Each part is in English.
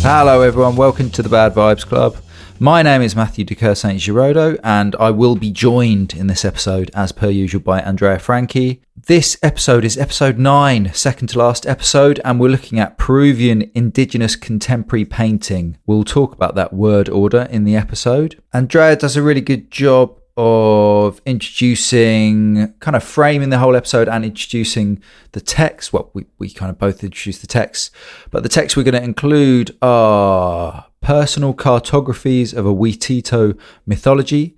Hello everyone, welcome to the Bad Vibes Club. My name is Matthew de Saint-Giraudeau and I will be joined in this episode as per usual by Andrea Franchi. This episode is episode 9, second to last episode, and we're looking at Peruvian Indigenous contemporary painting. We'll talk about that word order in the episode. Andrea does a really good job of introducing, kind of framing the whole episode and introducing the text. Well, we kind of both introduce the text, but the text we're going to include are personal cartographies of a Huitito mythology,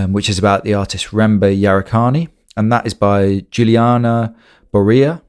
which is about the artist Rember Yarikani, and that is by Juliana Borea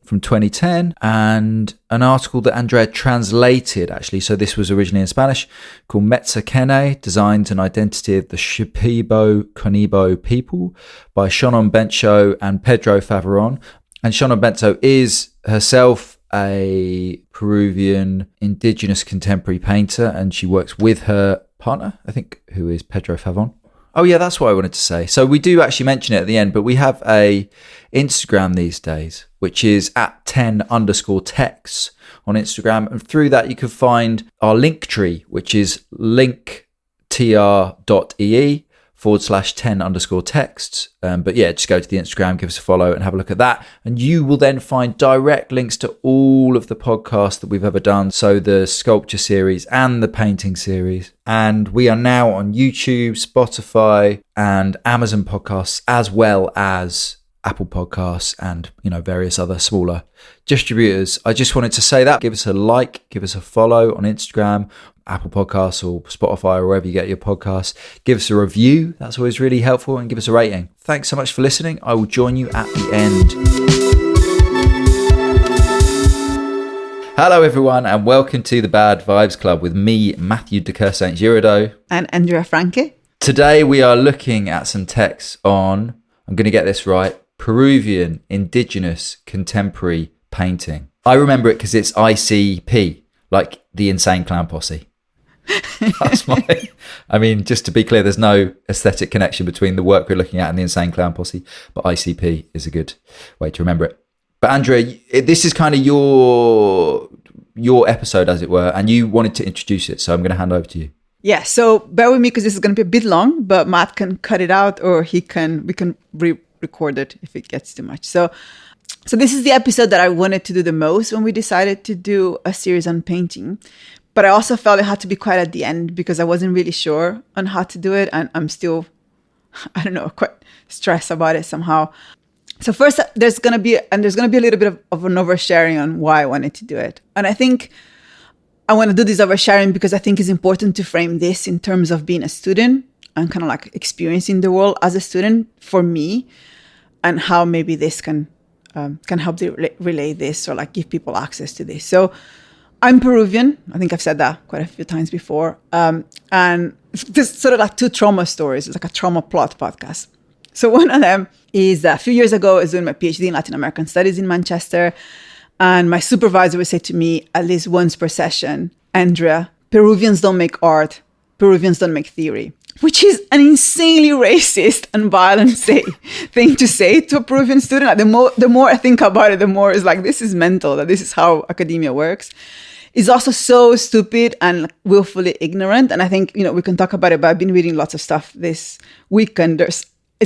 from 2010, and an article that Andrea translated actually, so this was originally in Spanish, called Metzakene, Designs and Identity of the Shipibo-Konibo People by Favaron and Bensho and Pedro Favaron. And Favaron and Bensho is herself a Peruvian indigenous contemporary painter, and she works with her partner, I think, who is Pedro Favaron. Oh yeah, that's what I wanted to say. So we do actually mention it at the end, but we have a Instagram these days, which is at 10_texts on Instagram. And through that, you can find our link tree, which is linktr.ee/10_texts. But yeah, just go to the Instagram, give us a follow and have a look at that. And you will then find direct links to all of the podcasts that we've ever done. So the sculpture series and the painting series. And we are now on YouTube, Spotify and Amazon podcasts, as well as Apple Podcasts and, various other smaller distributors. I just wanted to say that. Give us a like, give us a follow on Instagram, Apple Podcasts or Spotify or wherever you get your podcasts. Give us a review. That's always really helpful. And give us a rating. Thanks so much for listening. I will join you at the end. Hello everyone and welcome to the Bad Vibes Club with me, Matthew de Saint-Giraudeau. And Andrea Franchi. Today we are looking at some texts on, I'm going to get this right, Peruvian Indigenous contemporary painting. I remember it because it's ICP, like the Insane Clown Posse. That's just to be clear, there's no aesthetic connection between the work we're looking at and the Insane Clown Posse, but ICP is a good way to remember it. But Andrea, this is kind of your episode, as it were, and you wanted to introduce it, so I'm going to hand over to you. Yeah, so bear with me because this is going to be a bit long, but Matt can cut it out or we can re-record it if it gets too much. So this is the episode that I wanted to do the most when we decided to do a series on painting. But I also felt it had to be quite at the end because I wasn't really sure on how to do it. And I'm still, quite stressed about it somehow. So first, there's going to be a little bit of an oversharing on why I wanted to do it. And I think I want to do this oversharing because I think it's important to frame this in terms of being a student and kind of like experiencing the world as a student for me, and how maybe this can help relay this or like give people access to this. So I'm Peruvian. I think I've said that quite a few times before. And there's sort of like two trauma stories. It's like a trauma plot podcast. So one of them is a few years ago, I was doing my PhD in Latin American Studies in Manchester. And my supervisor would say to me at least once per session, Andrea, Peruvians don't make art. Peruvians don't make theory. Which is an insanely racist and violent thing to say to a Peruvian student. Like the more I think about it, the more it's like, this is mental, that this is how academia works. It's also so stupid and willfully ignorant. And I think, we can talk about it, but I've been reading lots of stuff this week and it's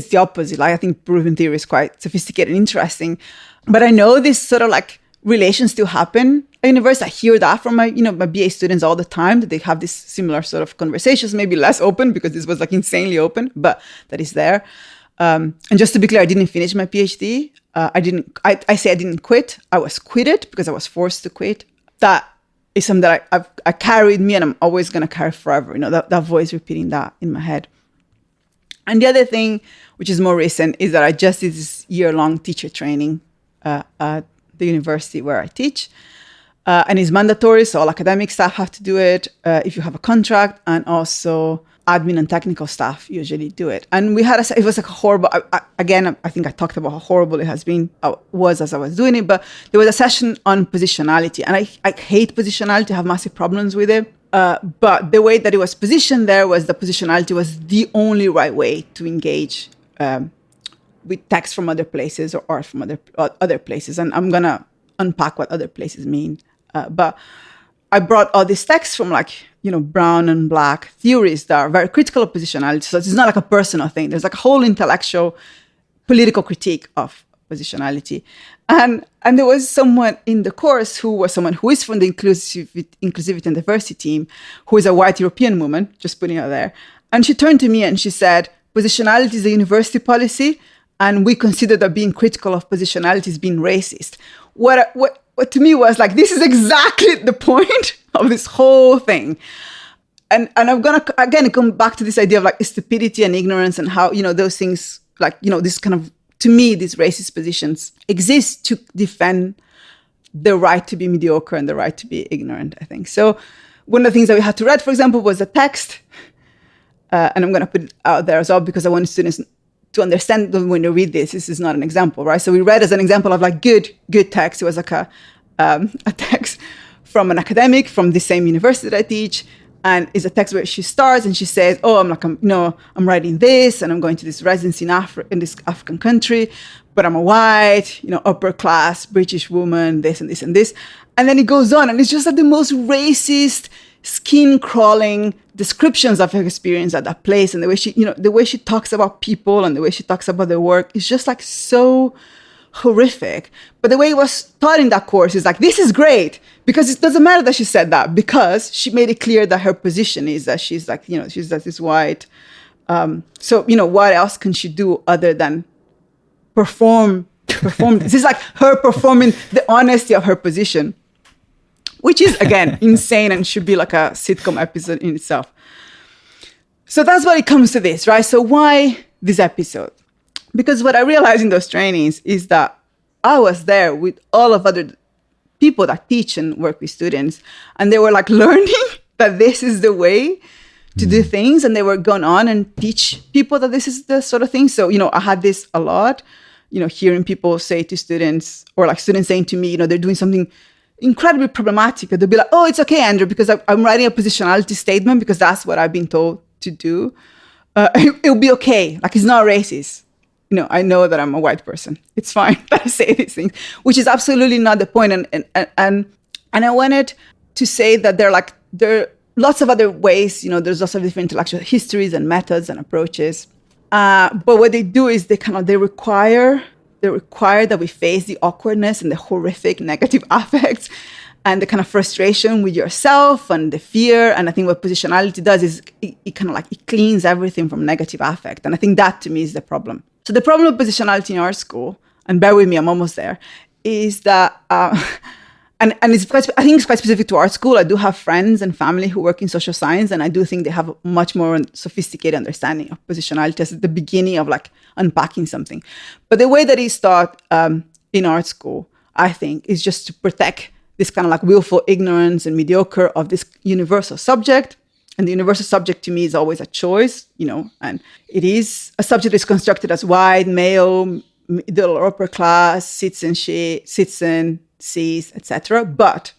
the opposite. Like I think Peruvian theory is quite sophisticated and interesting. But I know this sort of like relations still happen at university. I hear that from my BA students all the time, that they have this similar sort of conversations, maybe less open because this was like insanely open, but that is there. And just to be clear, I didn't finish my PhD. I didn't quit. I was quitted because I was forced to quit. That is something that I carried me and I'm always going to carry forever. That voice repeating that in my head. And the other thing, which is more recent, is that I just did this year-long teacher training at the university where I teach. And it's mandatory, so all academic staff have to do it if you have a contract, and also admin and technical staff usually do it. And we had it was like horrible. Again, I think I talked about how horrible it was as I was doing it, but there was a session on positionality, and I hate positionality, I have massive problems with it. But the way that it was positioned there was the positionality was the only right way to engage with text from other places or art from other places. And I'm going to unpack what other places mean. But I brought all these texts from like, brown and black theories that are very critical of positionality. So it's not like a personal thing. There's like a whole intellectual, political critique of positionality. And there was someone in the course who was someone who is from the inclusivity and diversity team, who is a white European woman, just putting it there. And she turned to me and she said, positionality is a university policy, and we consider that being critical of positionality is being racist. What to me was like, this is exactly the point of this whole thing. And I'm going to, again, come back to this idea of like stupidity and ignorance and how, those things, like, this kind of, to me, these racist positions exist to defend the right to be mediocre and the right to be ignorant, I think. So one of the things that we had to read, for example, was a text. And I'm going to put it out there as well because I want students to understand that when you read this is not an example, right? So we read as an example of like good text. It was like a text from an academic from the same university that I teach. And it's a text where she starts and she says, I'm writing this and I'm going to this residency in this African country, but I'm a white, upper class British woman, this and this and this. And then it goes on and it's just like the most racist, skin crawling descriptions of her experience at that place. And the way she talks about people and the way she talks about their work is just like so horrific. But the way it was taught in that course is like, this is great, because it doesn't matter that she said that, because she made it clear that her position is that she's like, she's like this white. So, what else can she do other than perform? This is like her performing the honesty of her position, which is, again, insane and should be like a sitcom episode in itself. So that's what it comes to this, right? So why this episode? Because what I realized in those trainings is that I was there with all of other people that teach and work with students, and they were like learning that this is the way to do things, and they were going on and teach people that this is the sort of thing. So, I had this a lot, hearing people say to students, or like students saying to me, they're doing something incredibly problematic. They'll be like, oh, it's okay, Andrew, because I'm writing a positionality statement because that's what I've been told to do. It'll be okay. Like, it's not racist. I know that I'm a white person. It's fine that I say these things, which is absolutely not the point. And I wanted to say that there are lots of other ways, there's lots of different intellectual histories and methods and approaches. But what they do is they require that we face the awkwardness and the horrific negative affects and the kind of frustration with yourself and the fear. And I think what positionality does is it cleans everything from negative affect. And I think that to me is the problem. So the problem with positionality in art school, and bear with me, I'm almost there, is that, and it's I think it's quite specific to art school. I do have friends and family who work in social science, and I do think they have a much more sophisticated understanding of positionality as the beginning of like unpacking something. But the way that it's taught in art school, I think, is just to protect this kind of like willful ignorance and mediocre of this universal subject. And the universal subject to me is always a choice, and it is a subject that is constructed as white, male, middle or upper class, citizen, cis, etc. But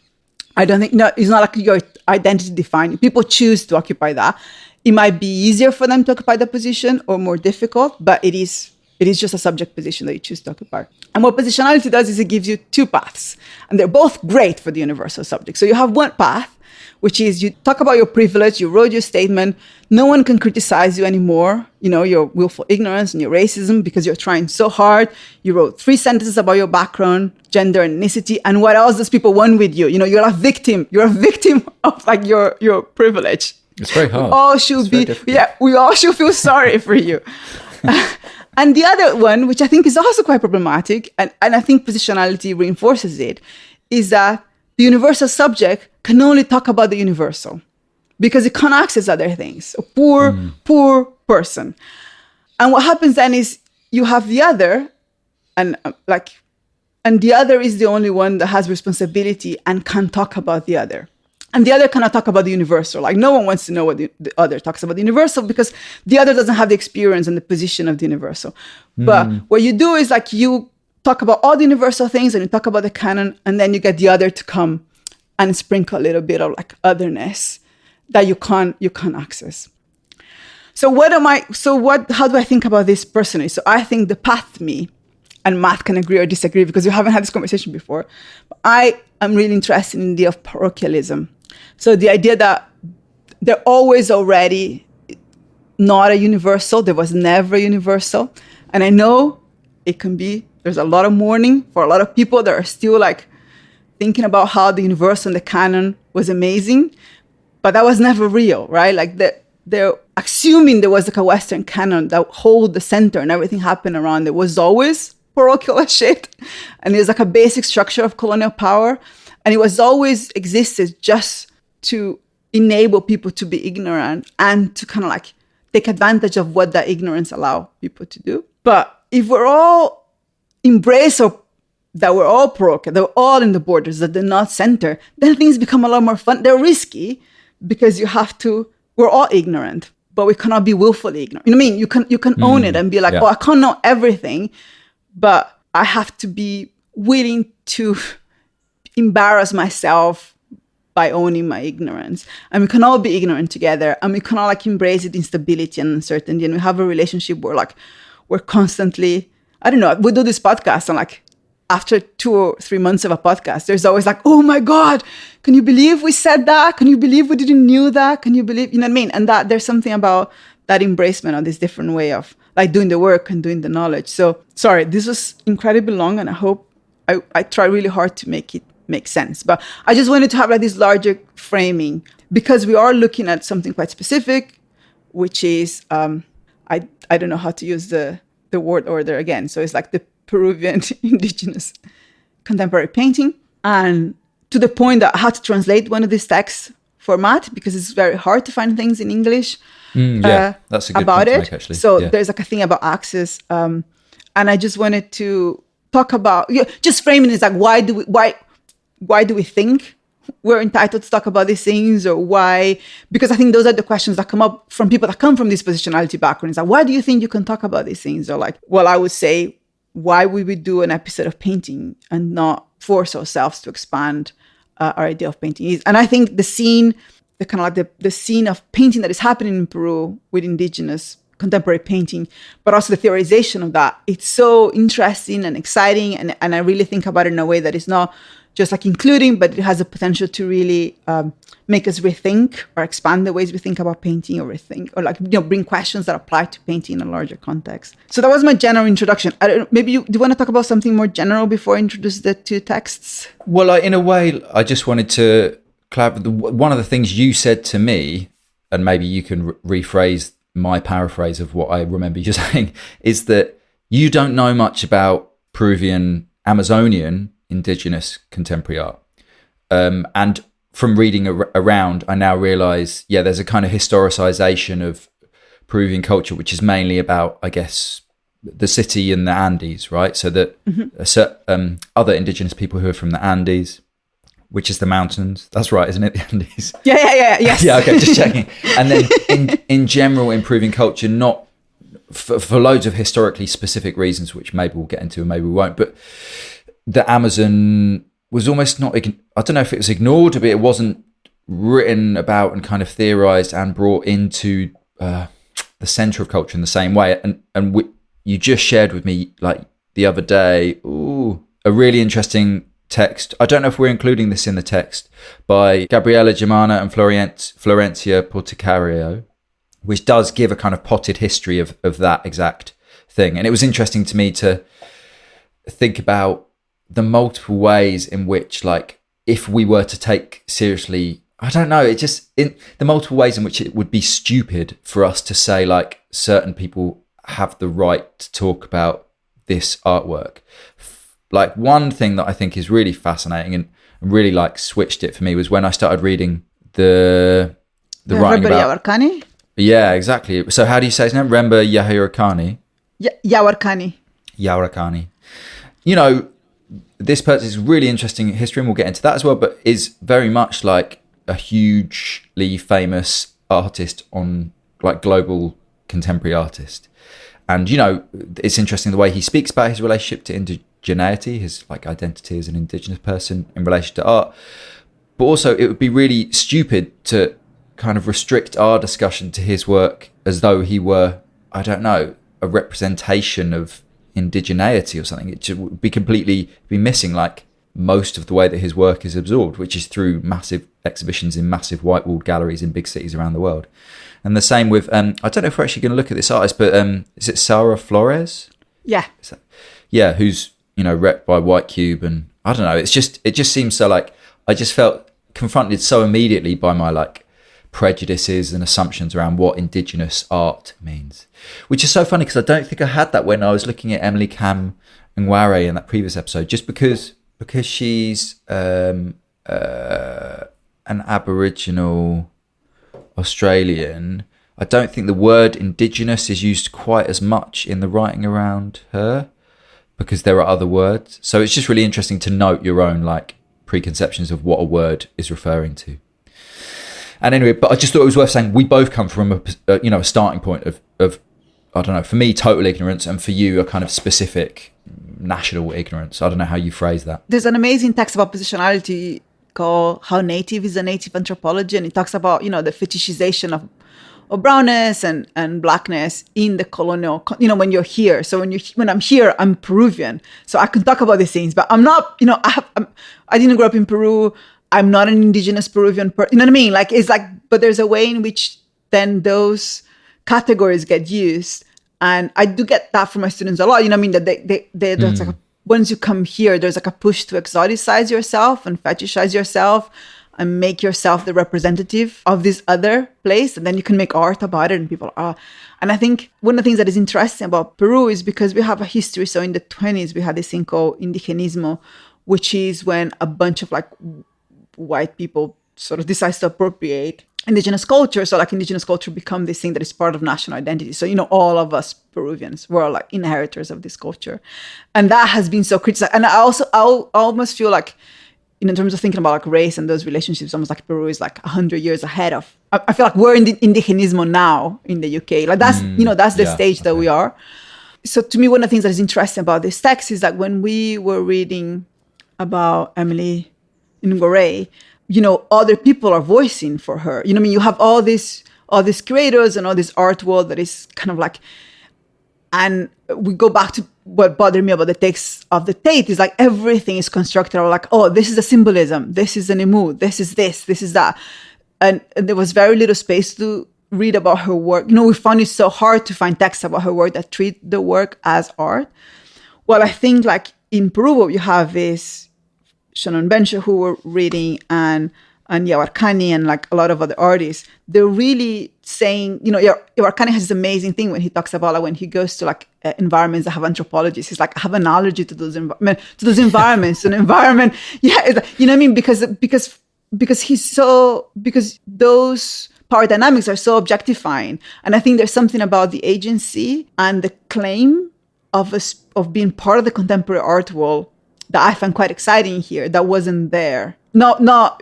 I don't think, it's not like your identity defining. People choose to occupy that. It might be easier for them to occupy the position or more difficult, but it is just a subject position that you choose to occupy. And what positionality does is it gives you two paths, and they're both great for the universal subject. So you have one path, which is you talk about your privilege, you wrote your statement, no one can criticize you anymore, your willful ignorance and your racism, because you're trying so hard. You wrote 3 sentences about your background, gender, and ethnicity, and what else does people want with you? You're a victim. You're a victim of like your privilege. It's very hard. We all should feel sorry for you. And the other one, which I think is also quite problematic, and I think positionality reinforces it, is that the universal subject can only talk about the universal because it can't access other things. A poor person. And what happens then is you have the other, and the other is the only one that has responsibility and can talk about the other. And the other cannot talk about the universal. Like, no one wants to know what the other talks about the universal because the other doesn't have the experience and the position of the universal. But what you do is like you talk about all the universal things and you talk about the canon, and then you get the other to come and sprinkle a little bit of like otherness that you can't access. So how do I think about this personally? So I think the path to me, and Matt can agree or disagree because we haven't had this conversation before, but I am really interested in the idea of parochialism So the idea that they're always already not a universal, there was never a universal. And I know it can be, there's a lot of mourning for a lot of people that are still like thinking about how the universal and the canon was amazing, but that was never real, right? Like they're assuming there was like a Western canon that hold the center and everything happened around. It was always parochial shit. And there's like a basic structure of colonial power. And it was always existed just to enable people to be ignorant and to kind of like take advantage of what that ignorance allow people to do. But if we're all embrace of that we're all parochial, they're all in the borders, that they're not center, then things become a lot more fun. They're risky because we're all ignorant, but we cannot be willfully ignorant. You know what I mean? You can own it and be like, oh, I can't know everything, but I have to be willing to embarrass myself by owning my ignorance. And we can all be ignorant together, and we can all like embrace the instability and uncertainty. And we have a relationship where like we're constantly, I don't know, we do this podcast and like after 2 or 3 months of a podcast, there's always like, oh my God, can you believe we said that? Can you believe we didn't knew that? Can you believe, you know what I mean? And that there's something about that embracement of this different way of like doing the work and doing the knowledge. So sorry, this was incredibly long, and I hope I try really hard to make it make sense. But I just wanted to have like this larger framing because we are looking at something quite specific, which is, I don't know how to use the word order again. So it's like the Peruvian indigenous contemporary painting. And to the point that I had to translate one of these texts for Matt because it's very hard to find things in English that's a good about point to it. make, actually. So there's like a thing about access. And I just wanted to talk about, just framing is like, why do we think we're entitled to talk about these things, or why? Because I think those are the questions that come up from people that come from these positionality backgrounds. Like, why do you think you can talk about these things? Or like, well, I would say, why would we do an episode of painting and not force ourselves to expand our idea of painting is? And I think the scene, the kind of like the scene of painting that is happening in Peru with indigenous contemporary painting, but also the theorization of that, it's so interesting and exciting. And I really think about it in a way that is not just like including, but it has a potential to really make us rethink or expand the ways we think about painting, or rethink, or like, bring questions that apply to painting in a larger context. So that was my general introduction. I don't know, maybe do you want to talk about something more general before I introduce the two texts? Well, in a way, I just wanted to clarify. One of the things you said to me, and maybe you can rephrase my paraphrase of what I remember you saying, is that you don't know much about Peruvian Amazonian indigenous contemporary art. And from reading around, I now realize, there's a kind of historicization of Peruvian culture, which is mainly about, I guess, the city and the Andes, right? So that other indigenous people who are from the Andes, which is the mountains. That's right, isn't it? The Andes. Yeah. Yes. Yeah, okay, just checking. And then in general, in Peruvian culture, not for loads of historically specific reasons, which maybe we'll get into and maybe we won't, but the Amazon was almost not, I don't know if it was ignored, but it wasn't written about and kind of theorized and brought into the center of culture in the same way. And you just shared with me like the other day, a really interesting text. I don't know if we're including this in the text, by Gabriela Germana and Florencia Porticario, which does give a kind of potted history of that exact thing. And it was interesting to me to think about the multiple ways in which, like, if we were to take seriously, I don't know, it just, in the multiple ways in which it would be stupid for us to say, like, certain people have the right to talk about this artwork. Like, one thing that I think is really fascinating and really, like, switched it for me was when I started reading the writing about... Yawarkani? Yeah, exactly. So how do you say his name? Rember Yawarkani? Yawarkani. This person is really interesting in history, and we'll get into that as well, but is very much like a hugely famous artist on, like, global contemporary artist. And, it's interesting the way he speaks about his relationship to indigeneity, his, like, identity as an indigenous person in relation to art. But also it would be really stupid to kind of restrict our discussion to his work as though he were, I don't know, a representation of indigeneity or something. It would be completely missing, like, most of the way that his work is absorbed, which is through massive exhibitions in massive white-walled galleries in big cities around the world. And the same with, I don't know if we're actually going to look at this artist, but is it Sarah Flores? Yeah. Yeah, who's, rep by White Cube. And I don't know, it just seems so like, I just felt confronted so immediately by my like prejudices and assumptions around what Indigenous art means, which is so funny because I don't think I had that when I was looking at Emily Cam Nware in that previous episode, just because she's an Aboriginal Australian. I don't think the word Indigenous is used quite as much in the writing around her because there are other words. So it's just really interesting to note your own like preconceptions of what a word is referring to. And anyway, but I just thought it was worth saying we both come from a starting point of I don't know, for me total ignorance, and for you a kind of specific national ignorance. I don't know how you phrase that. There's an amazing text about positionality called How Native is a Native Anthropology, and it talks about the fetishization of brownness and blackness in the colonial, when you're here. So when I'm here, I'm Peruvian, so I can talk about these things, but I'm not, I didn't grow up in Peru. I'm not an indigenous Peruvian person. You know what I mean? Like, it's like, but there's a way in which then those categories get used. And I do get that from my students a lot. You know what I mean? That there's like once you come here, there's like a push to exoticize yourself and fetishize yourself and make yourself the representative of this other place. And then you can make art about it and people are. And I think one of the things that is interesting about Peru is because we have a history. So in the 1920s, we had this thing called Indigenismo, which is when a bunch of like white people sort of decides to appropriate indigenous culture. So like indigenous culture become this thing that is part of national identity. So, all of us Peruvians were like inheritors of this culture. And that has been so criticized. And I almost feel like, in terms of thinking about like race and those relationships, almost like Peru is like 100 years ahead of, I feel like we're in the indigenismo now in the UK. Like that's, that's the stage that we are. So to me, one of the things that is interesting about this text is that when we were reading about Emily Nware, other people are voicing for her. You have all these creators and all this art world that is kind of like, and we go back to what bothered me about the text of the Tate is like everything is constructed or like, oh, this is a symbolism, this is an emu, this is that. And there was very little space to read about her work. We found it so hard to find texts about her work that treat the work as art. Well, I think like in Peru, you have is Favaron and Bensho who were reading and Yawarkani and like a lot of other artists. They're really saying, Yawarkani has this amazing thing when he talks about like when he goes to like environments that have anthropologists. He's like, I have an allergy to those environments. An environment, yeah, you know what I mean? Because those power dynamics are so objectifying, and I think there's something about the agency and the claim of being part of the contemporary art world that I find quite exciting here. That wasn't there. Not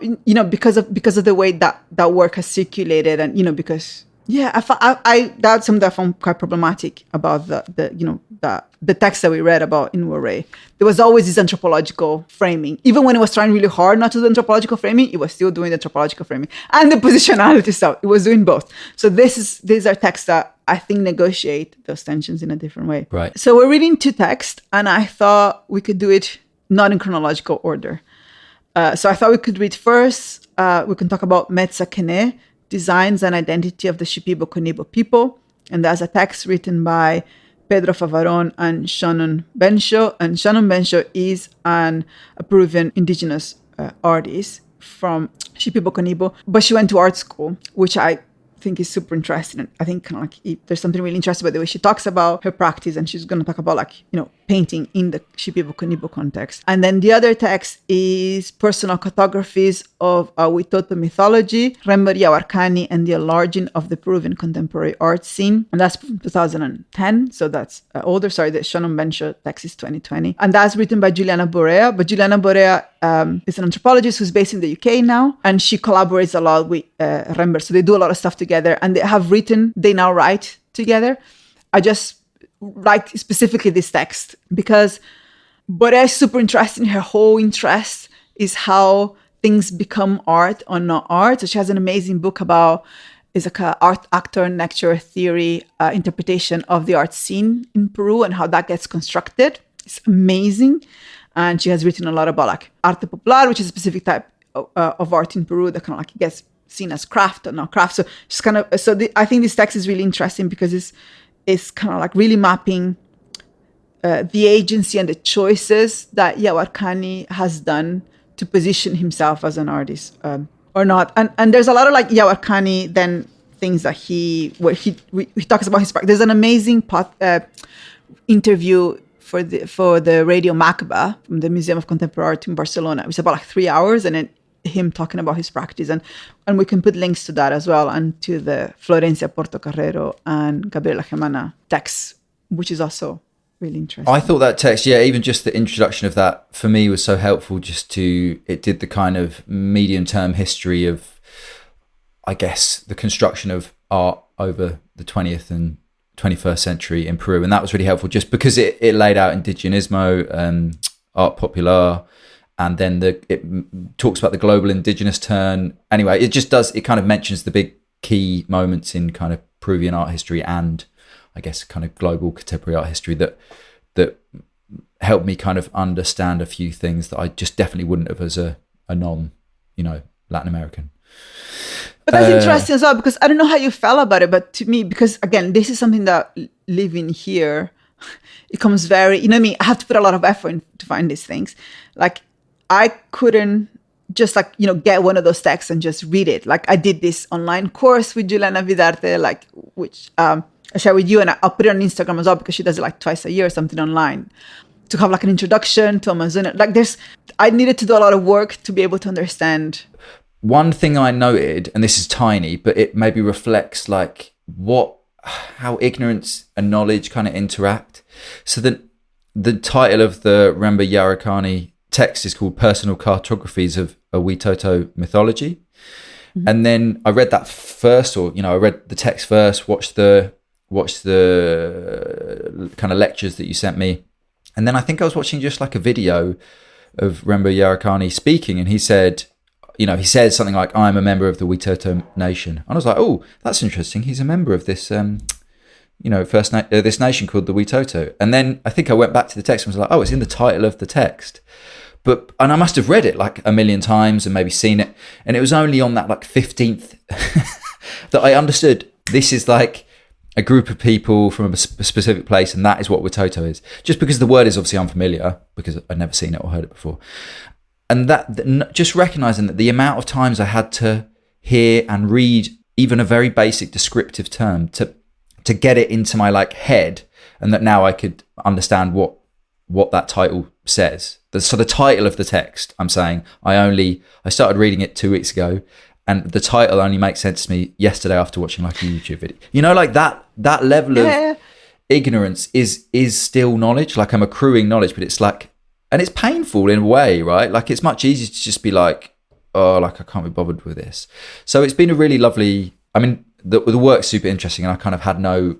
because of the way that work has circulated, and because I that's something that I found quite problematic about the text that we read about in Nware. There was always this anthropological framing, even when it was trying really hard not to do anthropological framing, it was still doing the anthropological framing and the positionality stuff. It was doing both. So these are texts that I think negotiate those tensions in a different way. Right. So we're reading two texts, and I thought we could do it not in chronological order. So I thought we could read first, we can talk about Metsa Kene, Designs and Identity of the Shipibo-Konibo People. And that's a text written by Pedro Favaron and Shannon Bensho. And Shannon Bensho is a Peruvian indigenous artist from Shipibo-Konibo. But she went to art school, which I think is super interesting. And I think kind of like there's something really interesting about the way she talks about her practice, and she's going to talk about like painting in the Shipibo-Konibo context. And then the other text is Personal Cartographies of a Witoto Mythology, Rember, Yawarkani, and the Enlarging of the Peruvian Contemporary Art Scene. And that's from 2010, so that's older. Sorry, the Shannon Bensho text is 2020. And that's written by Juliana Borea. But Juliana Borea is an anthropologist who's based in the UK now, and she collaborates a lot with Rember. So they do a lot of stuff together, and they now write together. I just like specifically this text because Borea is super interesting. Her whole interest is how things become art or not art. So she has an amazing book about, it's like a art actor lecture theory interpretation of the art scene in Peru and how that gets constructed. It's amazing. And she has written a lot about like arte popular, which is a specific type of art in Peru that kind of like gets seen as craft or not craft. So she's kind of, I think this text is really interesting because it's kind of like really mapping the agency and the choices that Yawarkani has done to position himself as an artist or not. And there's a lot of like Yawarkani then things that he talks about his practice. There's an amazing interview for the Radio Macba from the Museum of Contemporary Art in Barcelona. It was about like 3 hours, and then him talking about his practice, and we can put links to that as well, and to the Florencia Portocarrero and Gabriela Gemana text, which is also really interesting. I thought that text, even just the introduction of that for me was so helpful. It did the kind of medium-term history of, I guess, the construction of art over the 20th and 21st century in Peru, and that was really helpful just because it laid out Indigenismo, art popular, and then it talks about the global indigenous turn. Anyway, it kind of mentions the big key moments in kind of Peruvian art history and I guess kind of global contemporary art history that helped me kind of understand a few things that I just definitely wouldn't have as a non, Latin American. But that's interesting as well, because I don't know how you felt about it, but to me, because again, this is something that living here, it comes very, I have to put a lot of effort in to find these things. Like I couldn't just like, get one of those texts and just read it. Like I did this online course with Juliana Vidarte, like which I share with you, and I'll put it on Instagram as well because she does it like twice a year or something online, to have like an introduction to Amazon. Like I needed to do a lot of work to be able to understand. One thing I noted, and this is tiny, but it maybe reflects like how ignorance and knowledge kind of interact. So the title of the Rember Yawarkani text is called Personal Cartographies of a Witoto Mythology. Mm-hmm. And then I read that first, or, I read the text first, watched the kind of lectures that you sent me. And then I think I was watching just like a video of Rember Yawarkani speaking, and he said, he said something like, I'm a member of the Witoto nation. And I was like, oh, that's interesting. He's a member of this, this nation called the Witoto. And then I think I went back to the text and was like, oh, it's in the title of the text. And I must have read it like a million times and maybe seen it. And it was only on that like 15th that I understood this is like a group of people from a specific place, and that is what Witoto is. Just because the word is obviously unfamiliar, because I'd never seen it or heard it before. And that just recognizing that the amount of times I had to hear and read even a very basic descriptive term to get it into my like head, and that now I could understand what that title says. So the title of the text, I'm saying, I started reading it 2 weeks ago, and the title only makes sense to me yesterday after watching like a YouTube video. Like that level of ignorance is still knowledge. Like I'm accruing knowledge, but it's like, and it's painful in a way, right? Like it's much easier to just be like, oh, like I can't be bothered with this. So it's been a really lovely, the work's super interesting, and I kind of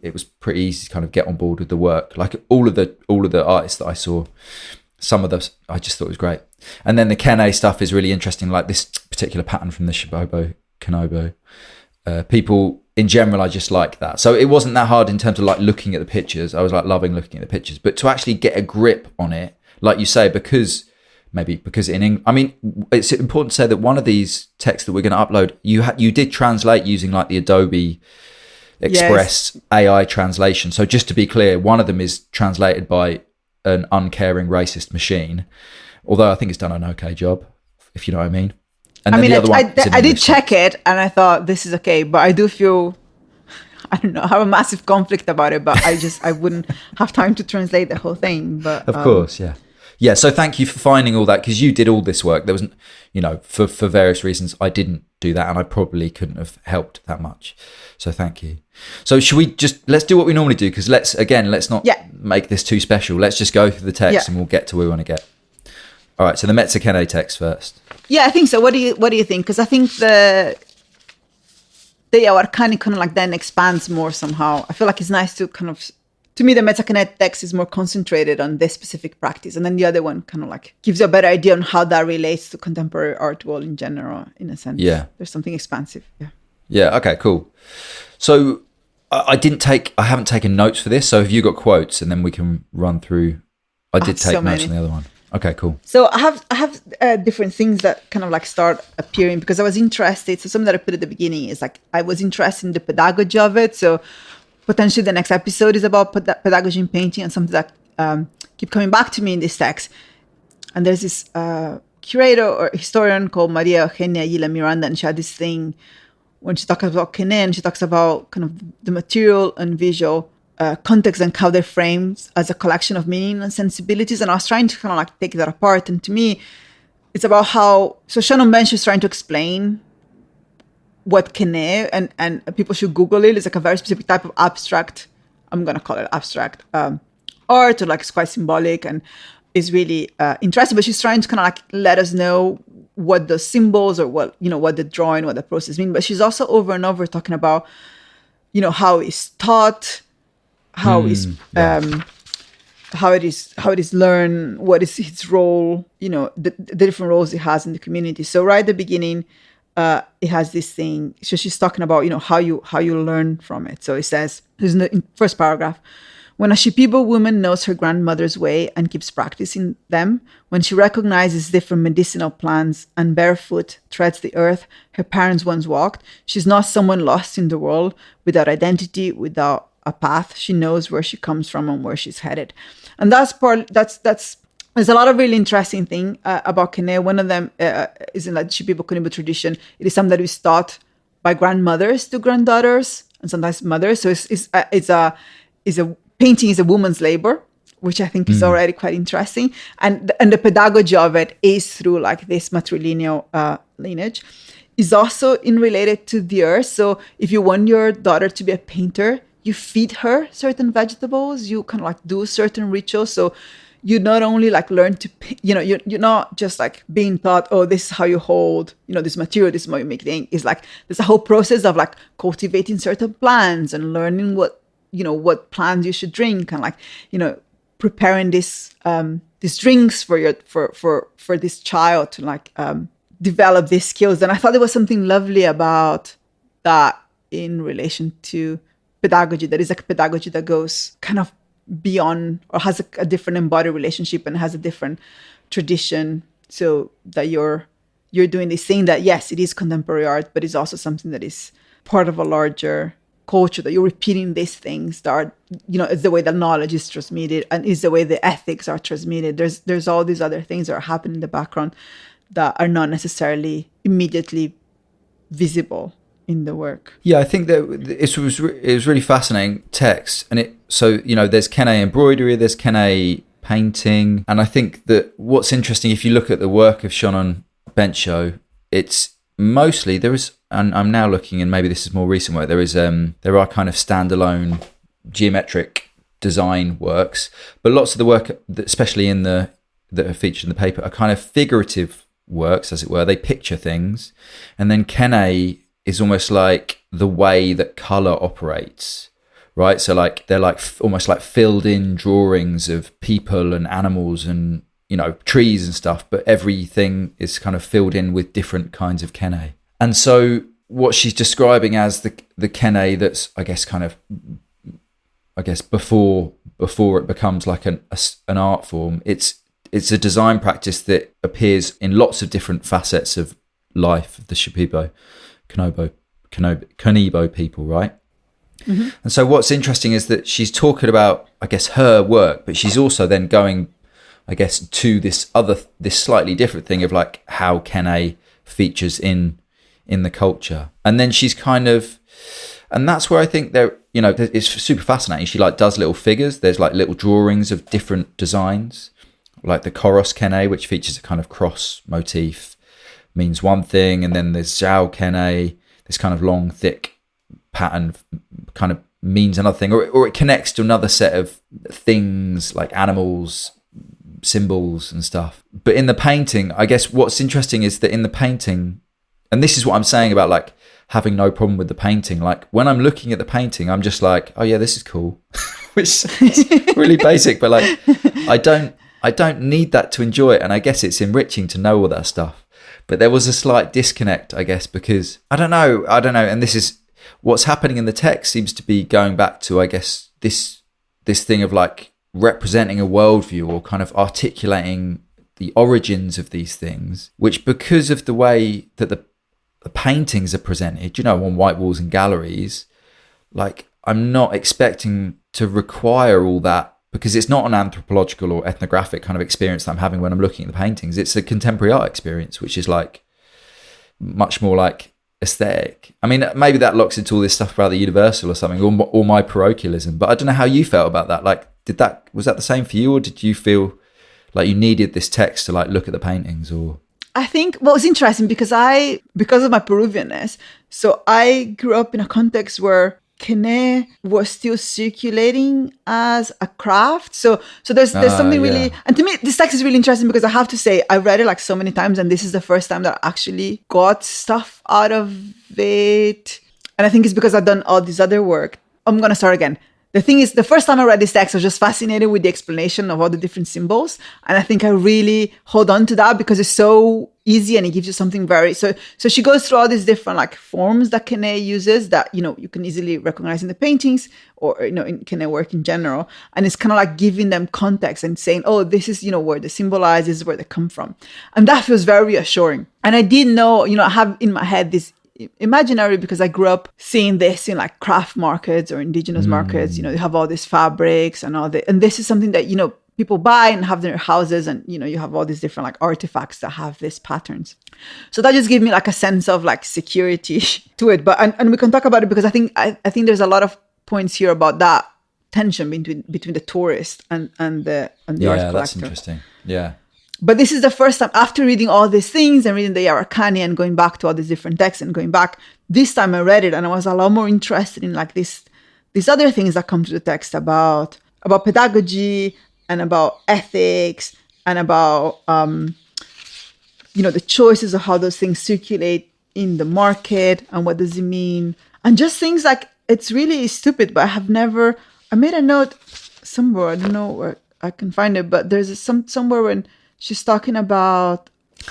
it was pretty easy to kind of get on board with the work. Like all of the artists that I saw, some of those I just thought was great. And then the Kene stuff is really interesting, like this particular pattern from the Shipibo-Konibo. People in general, I just like that. So it wasn't that hard in terms of like looking at the pictures. I was like loving looking at the pictures, but to actually get a grip on it, like you say, because it's important to say that one of these texts that we're going to upload, you did translate using like the Adobe Express AI translation. So just to be clear, one of them is translated by an uncaring racist machine, although I think it's done an okay job, if you know what I mean. And then the other one, I did check it, and I thought this is okay, but I do feel, I don't know, I have a massive conflict about it, but I wouldn't have time to translate the whole thing. But of course, yeah. Yeah, so thank you for finding all that, because you did all this work. There wasn't, for various reasons, I didn't do that, and I probably couldn't have helped that much. So thank you. So should we let's do what we normally do, because let's not make this too special. Let's just go through the text and we'll get to where we want to get. All right, so the Metzakene text first. Yeah, I think so. What do you think? Because I think the Yawarkani kind of like then expands more somehow. I feel like it's nice to kind of, to me, the Metzakene text is more concentrated on this specific practice. And then the other one kind of like gives you a better idea on how that relates to contemporary art world in general, in a sense. Yeah. There's something expansive. Yeah. Yeah. Okay, cool. So I haven't taken notes for this. So have you got quotes, and then we can run through? I did take notes on the other one. Okay, cool. So I have different things that kind of like start appearing because I was interested. So something that I put at the beginning is like I was interested in the pedagogy of it. So potentially the next episode is about pedagogy in painting, and something that keep coming back to me in this text. And there's this curator or historian called Maria Eugenia Yila Miranda, and she had this thing when she talks about Kene, and she talks about kind of the material and visual context and how they're framed as a collection of meaning and sensibilities. And I was trying to kind of like take that apart. And to me, it's about how, so Favaron and Bensho is trying to explain what Kene, and people should Google it. It's like a very specific type of abstract, I'm going to call it abstract art, or like it's quite symbolic and is really interesting. But she's trying to kind of like let us know what the symbols or what, what the drawing, what the process mean. But she's also over and over talking about, how it's taught, how it is learned, what is its role, the different roles it has in the community. So right at the beginning, it has this thing. So she's talking about, how you learn from it. So it says, in the first paragraph, when a Shipibo woman knows her grandmother's way and keeps practicing them, when she recognizes different medicinal plants and barefoot treads the earth her parents once walked, she's not someone lost in the world without identity, without a path. She knows where she comes from and where she's headed. And there's a lot of really interesting thing about Kene. One of them is in the Shipibo-Konibo tradition. It is something that is taught by grandmothers to granddaughters and sometimes mothers. So painting is a woman's labor, which I think is already quite interesting. And the pedagogy of it is through like this matrilineal lineage. Is also related to the earth. So if you want your daughter to be a painter, you feed her certain vegetables, you kind of like do certain rituals. So you not only like learn to, you're not just like being taught, oh, this is how you hold, this material, this is how you make things. It's like, there's a whole process of like cultivating certain plants and learning what plants you should drink, and like, preparing these drinks for this child to like develop these skills. And I thought there was something lovely about that in relation to pedagogy. That is like a pedagogy that goes kind of beyond, or has a different embodied relationship and has a different tradition. So that you're doing this thing that, yes, it is contemporary art, but it's also something that is part of a larger culture, that you're repeating these things that are, it's the way that knowledge is transmitted and is the way the ethics are transmitted. There's all these other things that are happening in the background that are not necessarily immediately visible in the work. Yeah, I think that it was really fascinating text, and there's Kene embroidery, there's Kene painting, and I think that what's interesting, if you look at the work of Favaron and Bensho, it's mostly there is, and I'm now looking, and maybe this is more recent work. There are kind of standalone geometric design works, but lots of the work, especially that are featured in the paper, are kind of figurative works, as it were. They picture things, and then Kene is almost like the way that color operates, right? So like they're like almost like filled in drawings of people and animals and trees and stuff, but everything is kind of filled in with different kinds of Kene. And so what she's describing as the Kene that's before it becomes like an art form, it's a design practice that appears in lots of different facets of life of the Shipibo-Konibo people, right? Mm-hmm. And so what's interesting is that she's talking about, I guess, her work, but she's also then going, I guess, to this slightly different thing of like how Kene features in the culture. And then she's kind of, and that's where I think it's super fascinating. She like does little figures. There's like little drawings of different designs, like the Koros Kene, which features a kind of cross motif, means one thing, and then there's Zhao Kene, this kind of long, thick pattern kind of means another thing, or it connects to another set of things like animals, symbols and stuff. But in the painting, I guess what's interesting is that in the painting, and this is what I'm saying about like having no problem with the painting, like when I'm looking at the painting, I'm just like, oh yeah, this is cool, which is really basic, but like I don't need that to enjoy it. And I guess it's enriching to know all that stuff. But there was a slight disconnect, I guess, because I don't know. And this is what's happening in the text seems to be going back to, I guess, this thing of like representing a worldview or kind of articulating the origins of these things, which because of the way that the paintings are presented, on white walls and galleries, like I'm not expecting to require all that, because it's not an anthropological or ethnographic kind of experience that I'm having when I'm looking at the paintings. It's a contemporary art experience, which is like much more like aesthetic. I mean, maybe that locks into all this stuff about the universal or something, or my parochialism, but I don't know how you felt about that. Like, was that the same for you, or did you feel like you needed this text to like look at the paintings? Or I think what was interesting, because of my Peruvianness, so I grew up in a context where Kene was still circulating as a craft. So there's something really, and to me, this text is really interesting because I have to say, I read it like so many times, and this is the first time that I actually got stuff out of it. And I think it's because I've done all this other work. I'm going to start again. The thing is, the first time I read this text, I was just fascinated with the explanation of all the different symbols. And I think I really hold on to that because it's so easy and it gives you something very... So she goes through all these different like forms that Kene uses that, you can easily recognize in the paintings or, in Kene work in general. And it's kind of like giving them context and saying, oh, this is, where they symbolize, this is where they come from. And that feels very reassuring. And I didn't know, I have in my head this imaginary, because I grew up seeing this in like craft markets or indigenous markets. You have all these fabrics and all that, and this is something that people buy and have in their houses, and you have all these different like artifacts that have these patterns. So that just gave me like a sense of like security to it. But and we can talk about it, because I think there's a lot of points here about that tension between the tourist and the art collector. That's interesting. Yeah. But this is the first time, after reading all these things and reading the Yarrakani and going back to all these different texts and going back, this time I read it and I was a lot more interested in like these other things that come to the text about pedagogy and about ethics and about, the choices of how those things circulate in the market and what does it mean. And just things like, it's really stupid, but I made a note somewhere, I don't know where I can find it, but there's somewhere when she's talking about,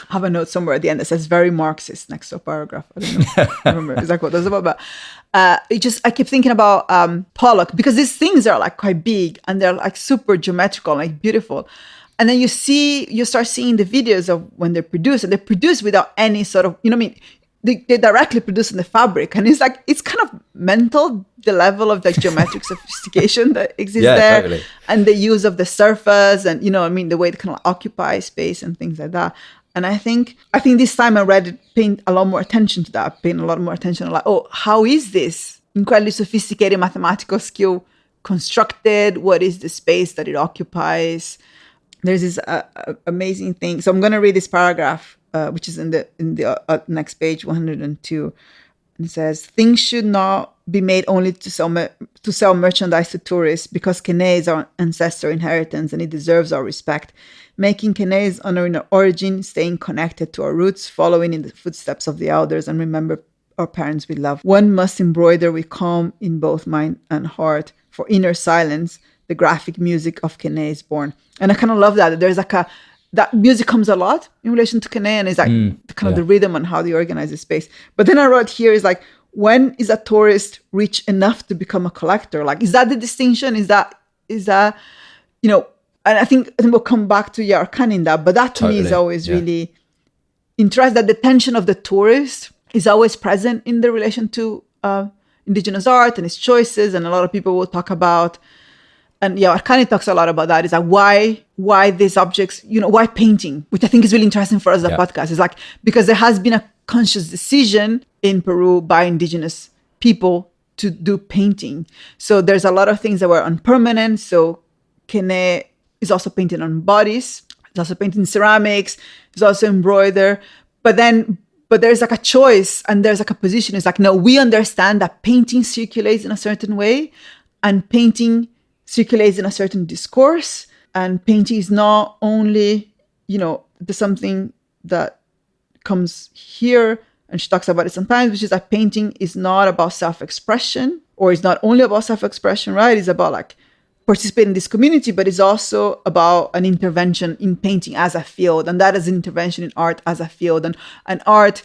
I have a note somewhere at the end that says very Marxist next to a paragraph. I don't know. I remember exactly what that's about. But I keep thinking about Pollock, because these things are like quite big and they're like super geometrical, like beautiful. And then you start seeing the videos of when they're produced, and they're produced without any sort of, they directly produce in the fabric. And it's like, it's kind of mental, the level of like geometric sophistication that exists there. Totally. And the use of the surface and, the way they kind of occupy space and things like that. And I think this time I read it, paying a lot more attention to that, paying a lot more attention, like, oh, how is this incredibly sophisticated mathematical skill constructed? What is the space that it occupies? There's this amazing thing. So I'm going to read this paragraph, which is in the next page, 102. And it says, things should not be made only to sell merchandise to tourists, because Kene is our ancestral inheritance and it deserves our respect. Making Kene is honoring our origin, staying connected to our roots, following in the footsteps of the elders, and remember our parents we love. One must embroider with calm in both mind and heart. For inner silence, the graphic music of Kene is born. And I kind of love that. There's like that music comes a lot in relation to Kene, and it's like the rhythm and how they organize the space. But then I wrote here is like, when is a tourist rich enough to become a collector? Like, is that the distinction? Is that and I think we'll come back to Yarrakani in that, but that to me is always really interesting, that the tension of the tourist is always present in the relation to indigenous art and its choices. And a lot of people will talk about, and Yarrakani talks a lot about that, is like why these objects, why painting, which I think is really interesting for us as a podcast. It's like, because there has been a conscious decision in Peru by indigenous people to do painting. So there's a lot of things that were unpermanent. So Kene is also painted on bodies. It's also painted in ceramics. It's also embroidered. But there's like a choice and there's like a position. It's like, no, we understand that painting circulates in a certain way, and painting circulates in a certain discourse. And painting is not only, there's something that comes here, and she talks about it sometimes, which is that painting is not about self-expression, or it's not only about self-expression, right? It's about like participate in this community, but it's also about an intervention in painting as a field, and that is an intervention in art as a field, and art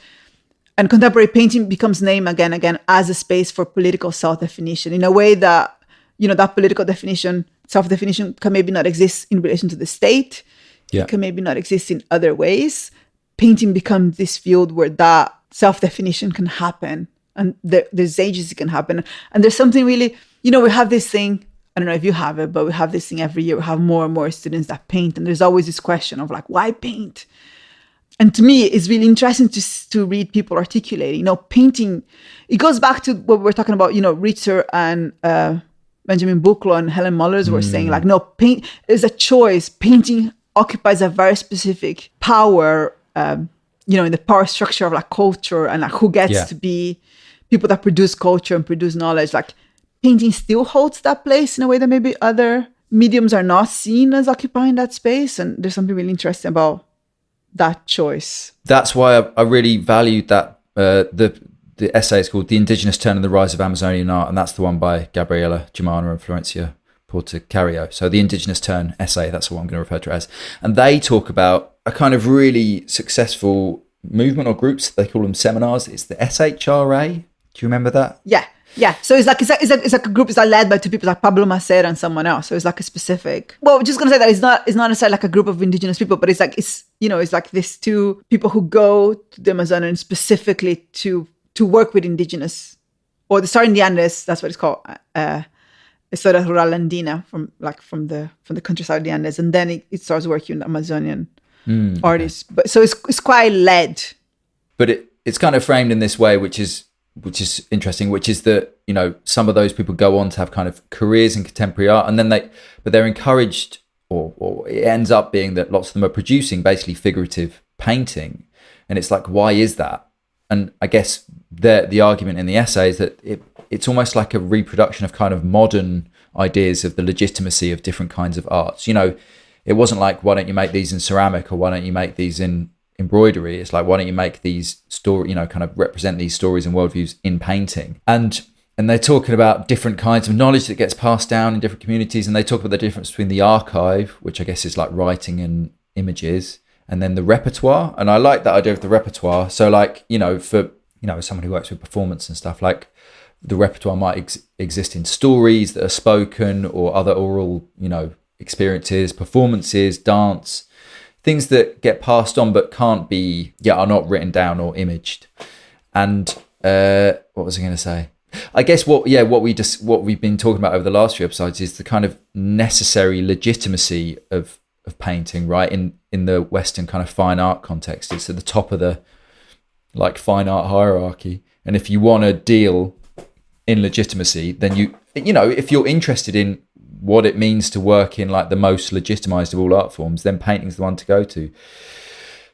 and contemporary painting becomes named again as a space for political self-definition in a way that that political definition, self-definition, can maybe not exist in relation to the state, Yeah. it can maybe not exist in other ways. Painting becomes this field where that self-definition can happen, and there's agency can happen. And there's something really, we have this thing, I don't know if you have it, but we have this thing every year. We have more and more students that paint, and there's always this question of like, why paint? And to me, it's really interesting to read people articulating, painting. It goes back to what we were talking about, Ritter and Benjamin Buchloh and Helen Mullers were saying, like, no, paint is a choice. Painting occupies a very specific power, in the power structure of like culture, and like who gets to be people that produce culture and produce knowledge. Like, painting still holds that place in a way that maybe other mediums are not seen as occupying that space. And there's something really interesting about that choice. That's why I really valued that. The essay is called The Indigenous Turn and the Rise of Amazonian Art, and that's the one by Gabriela Germana and Florencia Portocarrero. So the Indigenous Turn essay, that's what I'm going to refer to it as. And they talk about a kind of really successful movement or groups. They call them seminars. It's the SHRA. Do you remember that? Yeah. So it's like a group. It's like led by two people, like Pablo Macer and someone else. So it's like a specific. Well, just gonna say that it's not necessarily like a group of indigenous people, but it's like it's like these two people who go to the Amazon specifically to work with indigenous, or they start in the Andes. That's what it's called. Historia Rural Andina from the countryside of the Andes, and then it starts working with Amazonian artists. But so it's quite led. But it's kind of framed in this way, which is interesting, which is that, some of those people go on to have kind of careers in contemporary art, and then they're encouraged, or it ends up being that lots of them are producing basically figurative painting. And it's like, why is that? And I guess the argument in the essay is that it's almost like a reproduction of kind of modern ideas of the legitimacy of different kinds of arts. It wasn't like, why don't you make these in ceramic, or why don't you make these in embroidery? It's like, why don't you make these kind of represent these stories and worldviews in painting? And they're talking about different kinds of knowledge that gets passed down in different communities, and they talk about the difference between the archive, which I guess is like writing and images, and then the repertoire. And I like that idea of the repertoire. So like, for as someone who works with performance and stuff, like the repertoire might exist in stories that are spoken, or other oral experiences, performances, dance, things that get passed on but can't be, are not written down or imaged. And what was I going to say? I guess what we've been talking about over the last few episodes is the kind of necessary legitimacy of painting, right? In the Western kind of fine art context, it's at the top of the like fine art hierarchy. And if you want to deal in legitimacy, then if you're interested in what it means to work in like the most legitimized of all art forms, then painting's the one to go to,